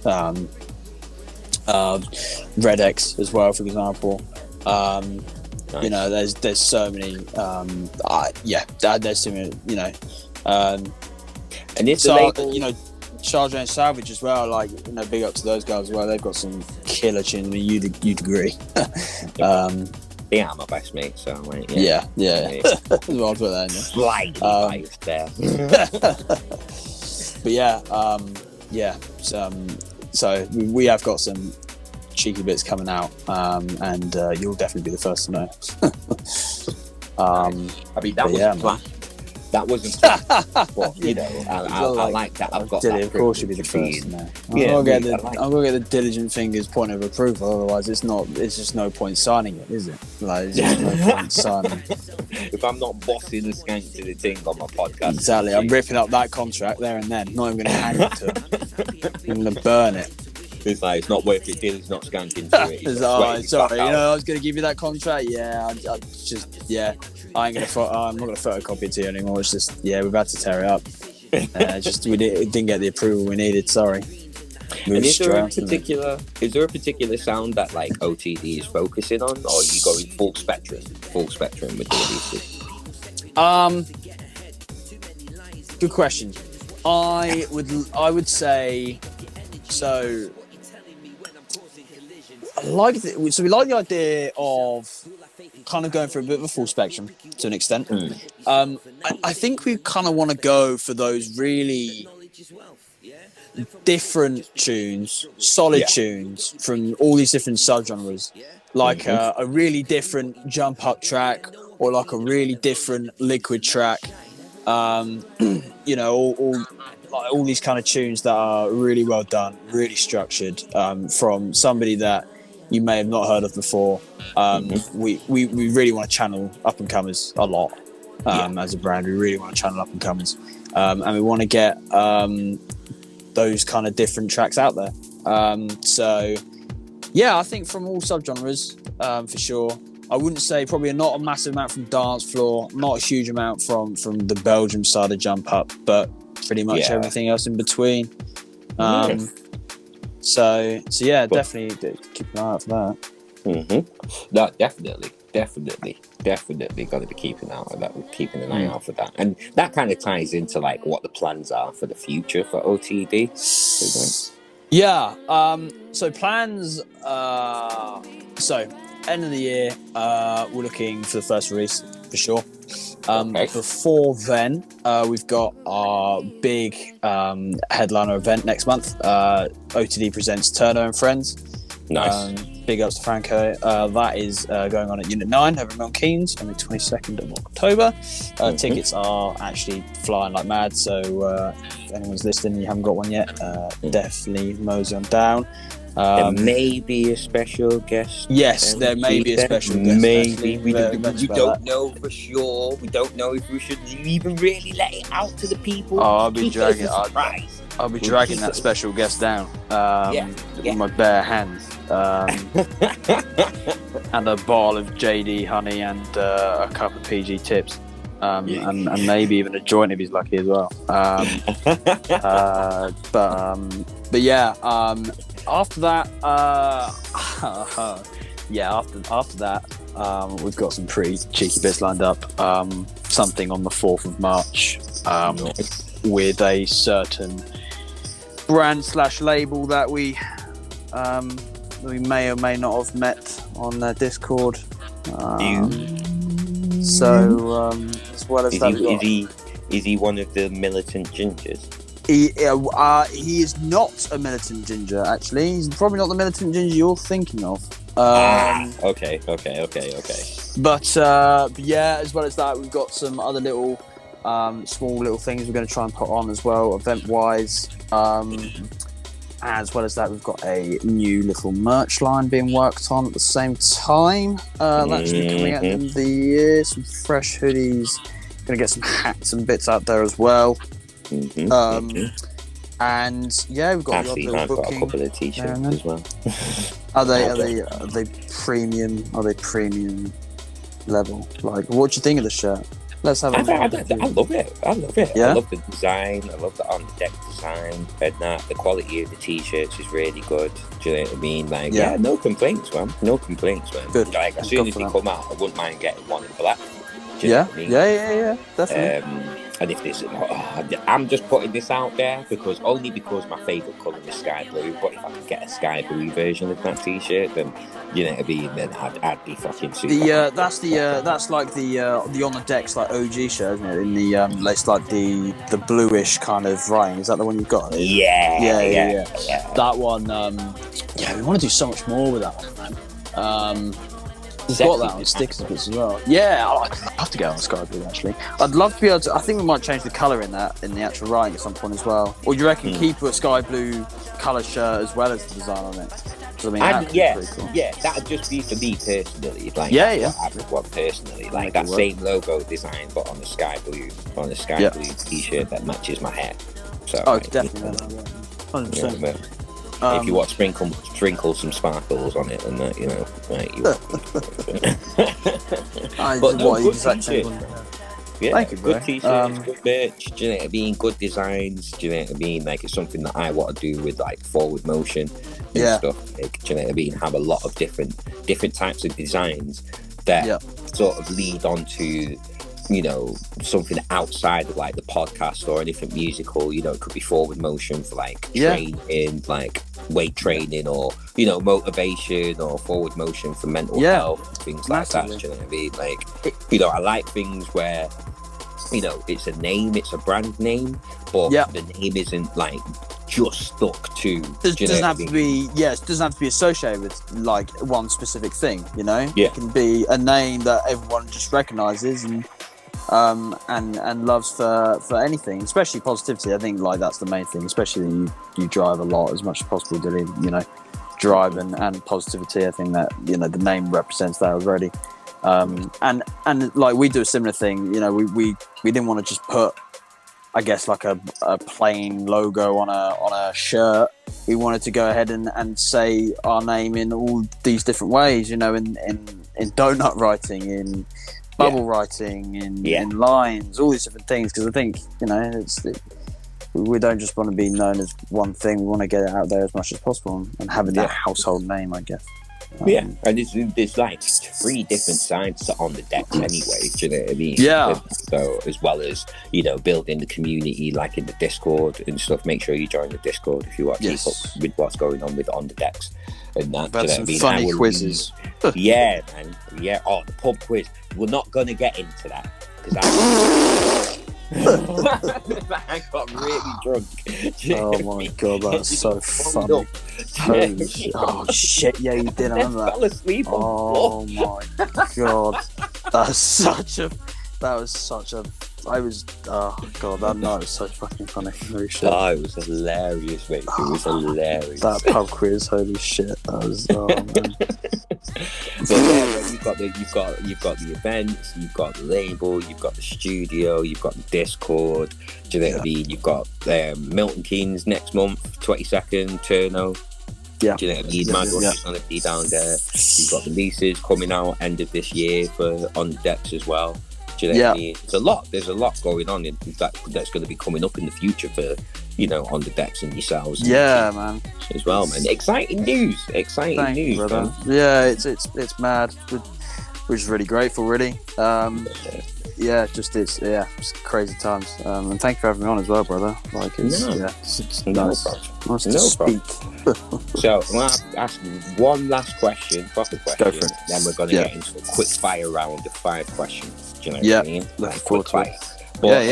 Red X as well, for example. Nice. There's so many. There's so many. And it's Charger and Salvage as well. Big up to those guys as well. They've got some killer tunes. I mean, you'd agree. They are my best mates, so I'm like, yeah. Well, I'll put that in there. Slightly biased there. So we have got some cheeky bits coming out, and you'll definitely be the first to know. That was the plan. That wasn't, but you know, I like that. I've got that. Of course, you'd be the first. Yeah, I'm gonna get the diligent fingers point of approval. Otherwise, it's not. It's just no point signing it, is it? Like, it's just no point signing. If I'm not bossing the skank to the thing on my podcast, exactly. I'm ripping up that contract there and then. Not even gonna hang it to him. I'm gonna burn it. It's like, it's not worth it. Dylan's not skanking to it. Sorry, you know, I was gonna give you that contract. Yeah, I'm not gonna photocopy it to you anymore. It's just, we've had to tear it up. We didn't get the approval we needed. Sorry. And is there a particular sound that like OTD is focusing on, or are you going full spectrum with the releases? Good question. I would say so. We like the idea of kind of going for a bit of a full spectrum to an extent. I think we kind of want to go for those really different tunes, solid tunes from all these different subgenres, like a really different jump up track, or like a really different liquid track. You know, all these kind of tunes that are really well done, really structured, from somebody that you may have not heard of before. We really want to channel up and comers a lot. As a brand, we really want to channel up and comers, and we want to get those kind of different tracks out there. So I think from all subgenres, for sure. I wouldn't say probably not a massive amount from dance floor, not a huge amount from the Belgium side of jump up, but pretty much everything else in between. So definitely keep an eye out for that. No, definitely got to be keeping an eye out for that, and that kind of ties into like what the plans are for the future for OTD. So plans. So end of the year, we're looking for the first release for sure. Before then, we've got our big headliner event next month. OTD presents Turner and Friends. Nice. Big ups to Franco. That is going on at Unit 9 over in Milton Keynes on the 22nd of October. Tickets are actually flying like mad, so if anyone's listening and you haven't got one yet, definitely mosey on down. There may be a special guest. Yes, there may be a special guest. Maybe. We don't know for sure. We don't know if we should even really let it out to the people. I'll be dragging that special guest down with my bare hands. And a bottle of JD honey and a cup of PG tips. And maybe even a joint if he's lucky as well. After that, we've got some pretty cheeky bits lined up. Something on the 4th of March with a certain brand / label that we may or may not have met on their Discord. As well as is he one of the militant gingers? He is not a militant ginger, actually. He's probably not the militant ginger you're thinking of. Okay. But as well as that, we've got some other little small little things we're going to try and put on as well, event-wise. As well as that, we've got a new little merch line being worked on at the same time. That's coming at the end of the year. Some fresh hoodies. Going to get some hats and bits out there as well. And we've got I've got a couple of t-shirts as well. Are they premium? Are they premium level? Like, what do you think of the shirt? Let's have a look. I love it. Yeah? I love the design. I love the on the deck design. And the quality of the t-shirts is really good. Do you know what I mean? Like, no complaints, man. Good. Like, as soon as they come out, I wouldn't mind getting one in black. Yeah, definitely. And if this, I'm just putting this out there because my favourite colour is sky blue. But if I could get a sky blue version of that t-shirt, then I'd be fucking super. That's like the on the decks like OG shirt, isn't it? In the it's like the bluish kind of writing. Is that the one you've got? Yeah. That one. We want to do so much more with that one, man. We've got that on stickers bits as well. Yeah, I'd love to go on sky blue actually. I'd love to be able to. I think we might change the colour in the actual writing at some point as well. Or do you reckon keep a sky blue colour shirt as well as the design on it? I mean, that'd just be for me personally. Like, I would want personally, like that same logo design, but on a sky blue blue t-shirt that matches my hair. So, definitely, 100%. If you want to sprinkle some sparkles on it and that, you know, right? But no, good t-shirt. Yeah, thank you, good t-shirts, good merch. Do you know what I mean? Good designs. Do you know what I mean? Like, it's something that I want to do with like forward motion and stuff. Like, do you know what I mean? Have a lot of different types of designs that sort of lead on to, you know, something outside of like the podcast or anything musical. You know, it could be forward motion for like training, like weight training, or, you know, motivation, or forward motion for mental health, things like that. Do you know what I mean? Like, you know, I like things where, you know, it's a name, it's a brand name, but the name isn't like just stuck to. It doesn't have to be. Yes, it doesn't have to be associated with like one specific thing. You know, it can be a name that everyone just recognizes and loves for anything, especially positivity. I think like that's the main thing, especially when you drive a lot as much as possible, Dilly. You know, drive and positivity. I think that, you know, the name represents that already. And like we do a similar thing. You know, we didn't want to just put, I guess, like a plain logo on a shirt. We wanted to go ahead and say our name in all these different ways. You know, in donut writing, in bubble writing, in lines, all these different things. Because I think, you know, we don't just want to be known as one thing. We want to get it out there as much as possible and having that household name, I guess. And there's like 3 different sides to On The Decks anyway, do you know what I mean? So as well as, you know, building the community like in the Discord and stuff, make sure you join the Discord if you want to keep up with what's going on with On The Decks and that. That's some funny quizzes. Yeah, man. Yeah. Oh, the pub quiz. We're not going to get into that because I got really drunk. Oh my god, that's so funny. Oh shit, yeah, you did. I remember that. Fell asleep on the floor. My god, that was such a. Oh god, that night was so fucking funny. Holy shit. Oh, it was hilarious, mate. It was hilarious. That pub quiz, holy shit. That was. Oh man. So yeah, you've got the events, you've got the label, you've got the studio, you've got the Discord. Do you know what I mean? You've got Milton Keynes next month, 22nd, Turno. Yeah. Do you know what I mean? My daughter's going to be down there. You've got the leases coming out end of this year for On The Decks as well. Do you know what I mean? There's a lot going on that's going to be coming up in the future for, you know, On The Decks and yourselves. And man. As well, man. Exciting news, news, brother. Man. Yeah, it's mad. We're just really grateful, really. It's crazy times. And thank you for having me on as well, brother. Like, it's nice to speak. So I'm going to ask one last question, proper question. Go for it. Then we're going to get into a quick fire round of 5 questions. Do you know what I mean? Looking forward to it. But,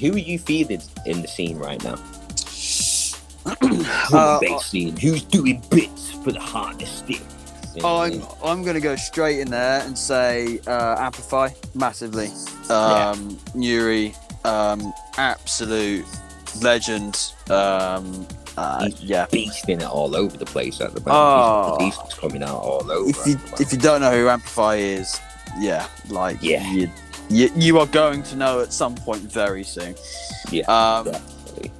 who are you feeling in the scene right now? Bass scene. Who's doing bits for the Hardisty? I'm going to go straight in there and say Amplify massively. Nuri, absolute legend. He's beasting it all over the place at the moment. He's coming out all over. If you don't know who Amplify is, you are going to know at some point very soon. Definitely.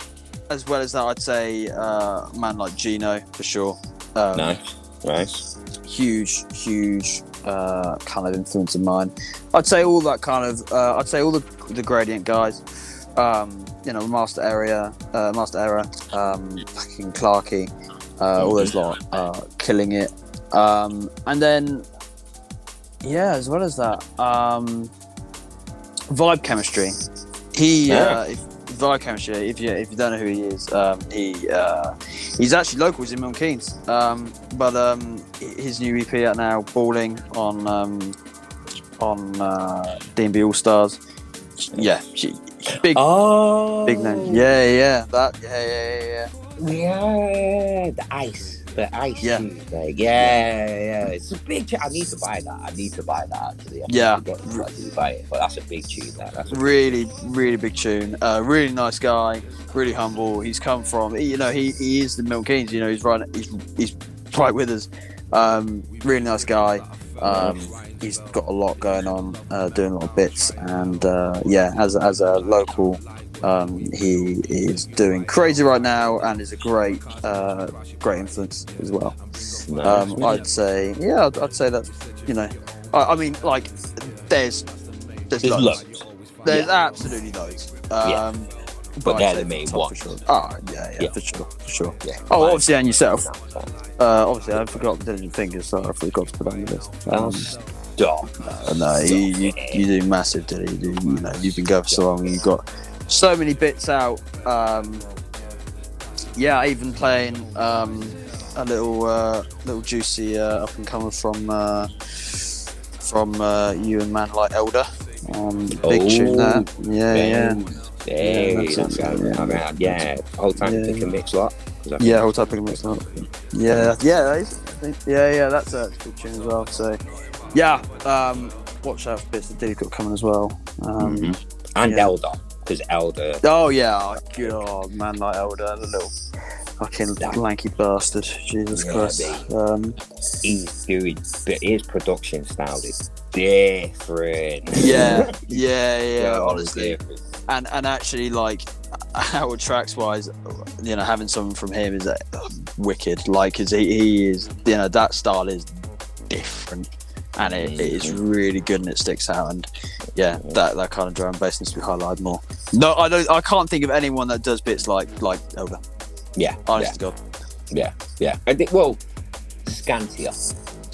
As well as that, I'd say a man like Gino for sure. Nice. Huge kind of influence of mine. I'd say all that kind of. I'd say all the Gradient guys. You know, Master Era, fucking Clarky, all those lot killing it. And then, as well as that, Vibe Chemistry. Vibe Chemistry. If you don't know who he is, he's actually local. He's in Milton Keynes. But his new EP out now, Balling on D&B All Stars. Yeah, big name. Yeah, the ice. The Ice Tune, like, yeah. It's a big tune. I need to buy that. Actually. I do buy it, but that's a big tune. That's a really, really big tune. Really nice guy. Really humble. He's come from, he is the Milton Keynes. He's right with us. Really nice guy. He's got a lot going on, doing a lot of bits, and as a local, he is doing crazy right now, and is a great influence as well. I'd say that I mean, like, there's loads. There's absolutely loads. But they're the main one. For sure. For sure. Yeah. Oh, obviously, and yourself. Obviously, I forgot Diligent Fingers, so I forgot to put on your list. Stop. No, you do massive, Dilly. You've been going for so long, and you've got so many bits out. Even playing a little juicy up and coming from you and Man Like Elder. Big tune there. Whole time pick and mix lot. Whole time pick and mix lot. That's a big tune as well. So watch out for bits that Dilly got coming as well. And Elder, because Elder. Oh yeah, God, Man Like Elder, the little fucking lanky bastard. Jesus Christ. He's doing, but his production style is different. Honestly. Different. And actually, like, our tracks wise, having someone from him is wicked. Like, cause he is, that style is different, and it is really good, and it sticks out. And that kind of drum and bass needs to be highlighted more. No, I can't think of anyone that does bits like Elder. Honest to God. I think, Scantia.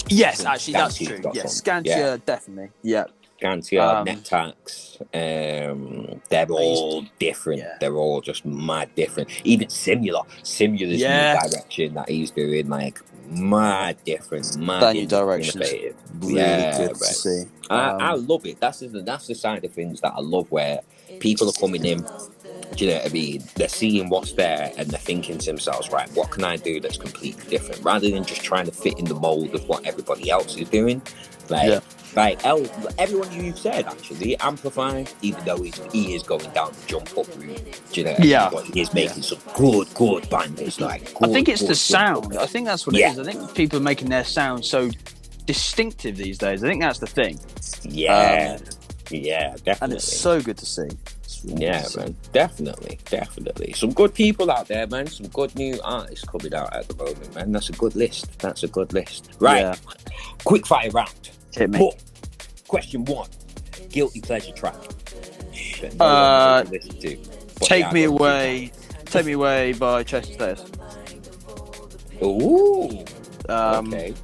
Yes, actually, that's true. Yes, Scantia, definitely. Yeah. Scantia, Nectax, they're all different. They're all just mad different. Even Simula's new direction that he's doing, like, mad different. That new direction is really good to see. I love it. That's the side of things that I love, where people are coming in. Do you know what I mean? They're seeing what's there, and they're thinking to themselves, right, what can I do that's completely different? Rather than just trying to fit in the mold of what everybody else is doing. Everyone you've said, actually, Amplify, even though he is going down the jump up route, do you know what I mean? But he is making some good bangers. I think it's the sound. I think that's what it is. I think people are making their sound so distinctive these days. I think that's the thing. Definitely. And it's so good to see. Man, definitely. Some good people out there, man. Some good new artists coming out at the moment, man. That's a good list. Right. Quick fire round. Hit me. Question 1. Guilty pleasure track. Take Me Away by Chester Stairs. Ooh. Okay.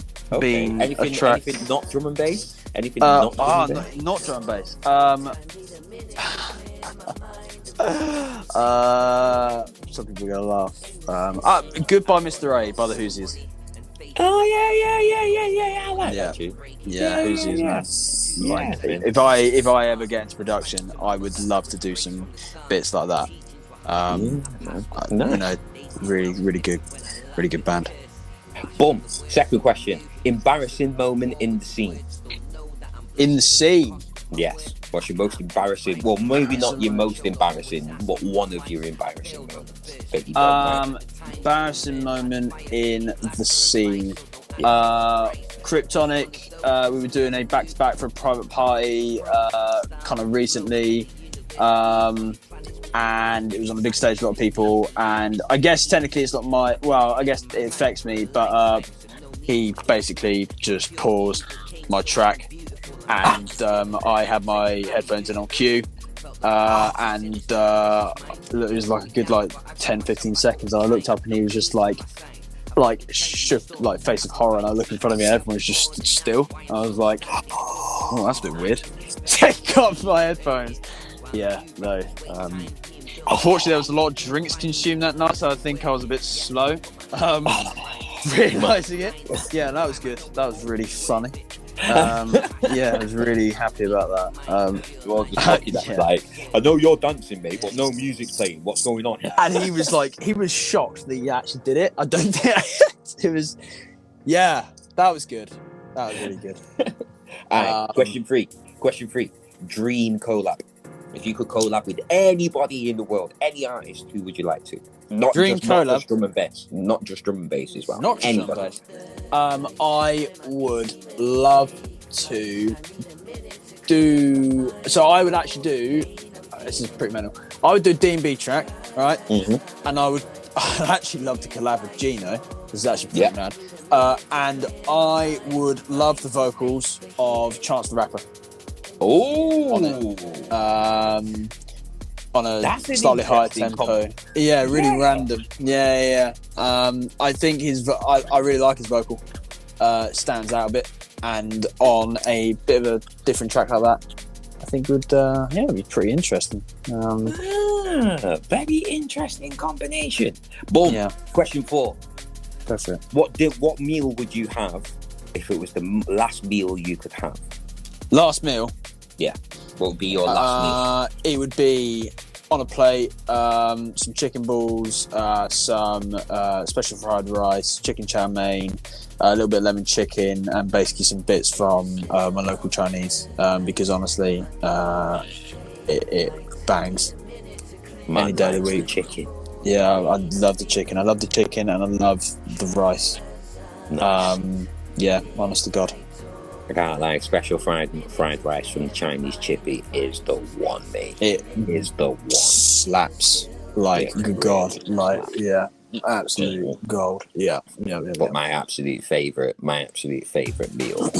Being anything not drum and bass? Anything not drum and bass? Some people are gonna laugh. Goodbye Mr. A by the Hoosiers. Oh yeah, I like that tune. Hoosiers, man. If I ever get into production, I would love to do some bits like that. Really good band. Boom. Second question. Embarrassing moment in the scene. Yes. What's your most embarrassing? Well, maybe not your most embarrassing, but one of your embarrassing moments. Embarrassing moment in the scene. Kryptonic. We were doing a back-to-back for a private party kind of recently. And it was on a big stage, a lot of people. And I guess technically it's not my... Well, I guess it affects me, but he basically just paused my track. And I had my headphones in on cue, and it was like a good 10-15 seconds. And I looked up and he was just like shook, like face of horror. And I looked in front of me and everyone was just stood still. I was like, oh, that's a bit weird. Take off my headphones. Unfortunately, there was a lot of drinks consumed that night, so I think I was a bit slow. Realising it. Yeah, that was good. That was really funny. Yeah, I was really happy about that. Well, just lucky that, like, I know you're dancing, mate, but no music's playing. What's going on? And he was shocked that he actually did it. I don't think it was. Yeah, that was good. That was really good. All right, question three. Dream collab. If you could collab with anybody in the world, any artist, who would you like to? Not just drum and bass. Not just drum and bass as well. Not just drum and bass. I would love to do. So I would actually do. This is pretty mental. I would do a D&B track, right? Mm-hmm. And I'd actually love to collab with Gino. This is actually pretty mad. And I would love the vocals of Chance the Rapper. Oh, on a slightly higher tempo. Yeah, really random. Yeah. I think I really like his vocal. Stands out a bit, and on a bit of a different track like that, I think would it'd be pretty interesting. Very interesting combination. Boom. Yeah. Question 4. Go for it. What meal would you have if it was the last meal you could have? Last meal? Yeah. What would be your last meal? It would be on a plate, some chicken balls, some special fried rice, chicken chow mein, a little bit of lemon chicken, and basically some bits from my local Chinese, because honestly, it bangs. Any day of the week. Chicken. Yeah, I love the chicken. I love the chicken, and I love the rice. Nice. Yeah, honest to God. I can't lie, special fried rice from the Chinese chippy is the one, mate. It is the one. Slaps. Good God. Absolute gold. Yeah. But my absolute favourite meal.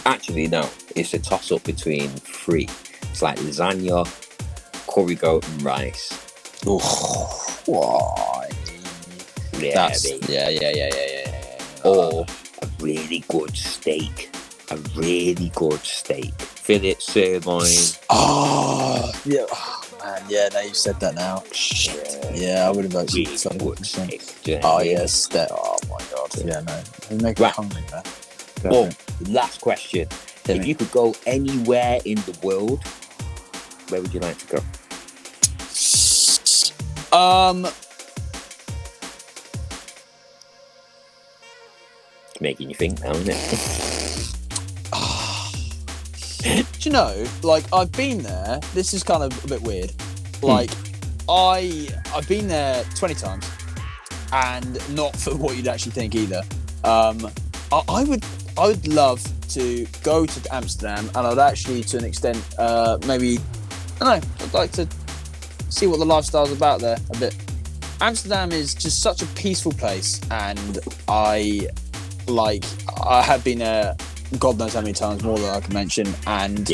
Actually, no, it's a toss-up between 3. It's like lasagna, curry goat and rice. Oh, why? Yeah. Or a really good steak. Fillet, sirloin. Oh, yeah. Oh, man, yeah, now you've said that now. Shit. Yeah, I would have actually really good steak. Oh, yes. Oh, my God. Yeah, no. You make me hungry, man. Oh, last question. If you could go anywhere in the world, where would you like to go? It's making you think now, isn't it? Do you know, I've been there. This is kind of a bit weird. I've been there 20 times, and not for what you'd actually think either. I would love to go to Amsterdam, and I'd actually, to an extent, maybe, I don't know, I'd like to see what the lifestyle's about there a bit. Amsterdam is just such a peaceful place, and I have been there God knows how many times, more than I can mention, and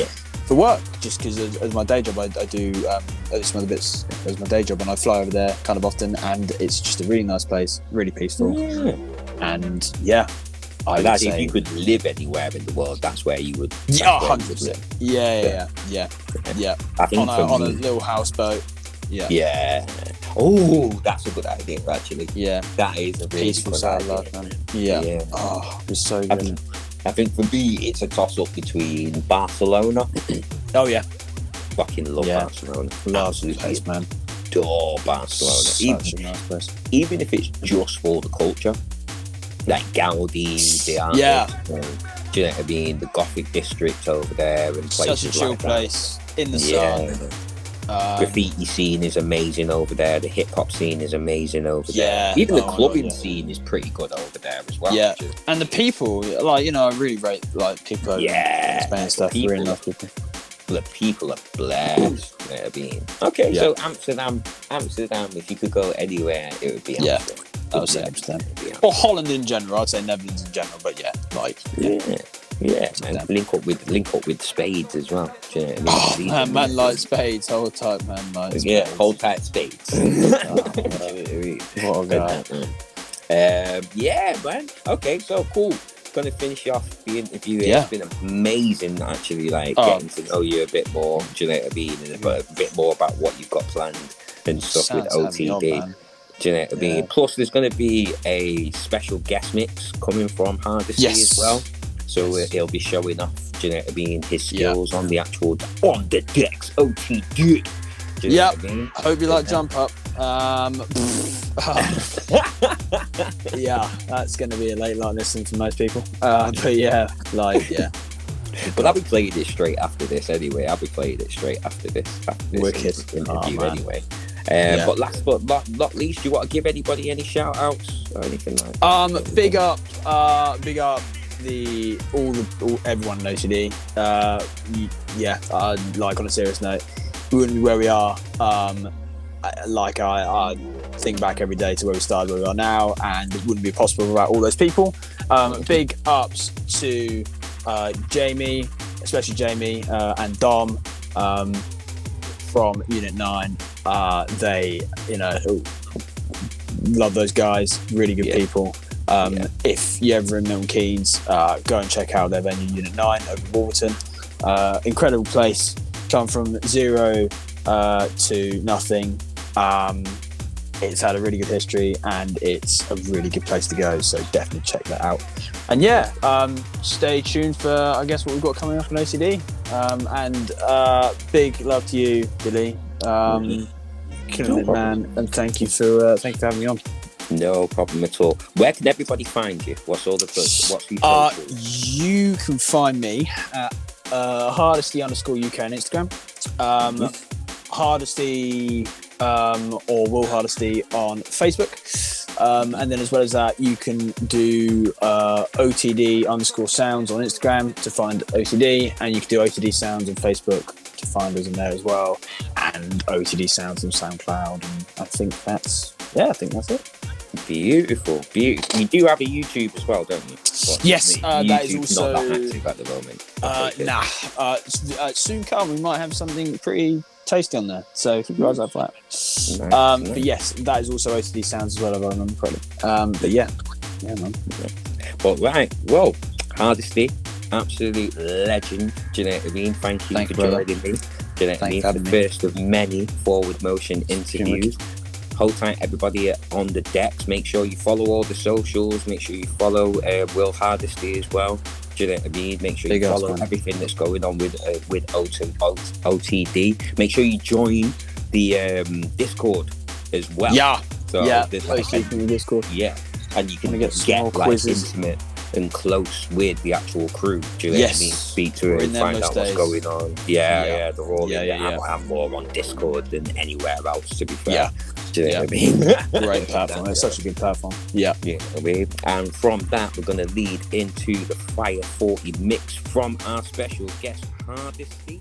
for work, just because as my day job, I do some other bits as my day job, and I fly over there kind of often, and it's just a really nice place, really peaceful, and I would say, if you could live anywhere in the world, that's where you would. 100%. Yeah. I think on a little houseboat. Yeah. Oh, that's a good idea, actually. Yeah. That is a really peaceful side of life, man. Yeah. Oh, it's so good. I think for me, it's a toss-up between Barcelona. Oh, yeah. Fucking love Barcelona. Love the place, man. Adore Barcelona. Such a nice place. Even if it's just for the culture. Like Gaudi, the art. Yeah. Do you know what I mean? The Gothic district over there and places such a chill like place. In the sun. Graffiti scene is amazing over there. The hip hop scene is amazing over there. Even the clubbing scene is pretty good over there as well. Yeah, and the people, I really rate people over in Spain and stuff. Really nice people. The people are blessed. You know what I mean? Okay, so Amsterdam. If you could go anywhere, it would be Amsterdam. I would say Amsterdam. Or Holland in general. I'd say Netherlands in general, but man. Link up with Spades as well. Do you know what I mean? Oh, man like Spades. Hold tight, man like Spades. Yeah, hold tight Spades. What a guy. Man. Okay, so cool. Gonna finish off the interview. It's been amazing, actually, getting to know you a bit more. Do you know what I mean? And a bit more about what you've got planned and stuff with OTD. Do you know what I mean? Plus, there's going to be a special guest mix coming from Hardisty as well. So he'll be showing off, do you know what I mean, his skills on the actual on the decks OTD. Yep. Hope you like jump up. Yeah, that's going to be a late night listen for most people. But yeah. But I'll be playing it straight after this anyway. Wicked interview anyway. But last but not least, do you want to give anybody any shout outs or anything like that? Big up everyone in OCD. Like on a serious note, we wouldn't be where we are. I think back every day to where we started, where we are now, and it wouldn't be possible without all those people. Big ups to Jamie, especially Jamie and Dom from Unit 9. They, love those guys. Really good people. If you're ever in Milton Keynes, go and check out their venue, Unit 9 over in Wolverton. Incredible place. Come from zero to nothing. It's had a really good history, and it's a really good place to go, so definitely check that out. And stay tuned for, I guess, what we've got coming up on OCD. And big love to you, Billy. Killing it, man, and thank you for having me on. No problem at all. Where can everybody find you? What's your socials? You can find me at Hardisty_UK on Instagram. Hardisty or Will Hardisty on Facebook. And then as well as that, you can do OTD_sounds on Instagram to find OTD, and you can do OTD sounds on Facebook to find us in there as well, and OTD sounds on SoundCloud. And I think that's it. Beautiful. You do have a YouTube as well, don't you? Yes, that is also not that active at the moment. Soon come. We might have something pretty tasty on there, so keep your eyes out for that. Nice. But yes, that is also OCD sounds as well, if I remember correctly. But yeah, man. But right, well, Hardisty, absolute legend. Do you know what I mean? Thank you for joining me. Do you know what I mean? For the first of many forward motion interviews. Hold tight, everybody on the decks. Make sure you follow all the socials. Make sure you follow Will Hardisty as well. Do you know what I mean? Make sure you follow everything that's going on with OTD. Make sure you join the Discord as well. Discord. Yeah, and you can get like intimate and close with the actual crew. Do you know what I mean? Speak to it and find out what's going on. They're all in there. I'm more on Discord than anywhere else, to be fair. Do you know what I mean? Great platform. It's such a good platform. And from that, we're going to lead into the Fire 40 mix from our special guest, Hardisty.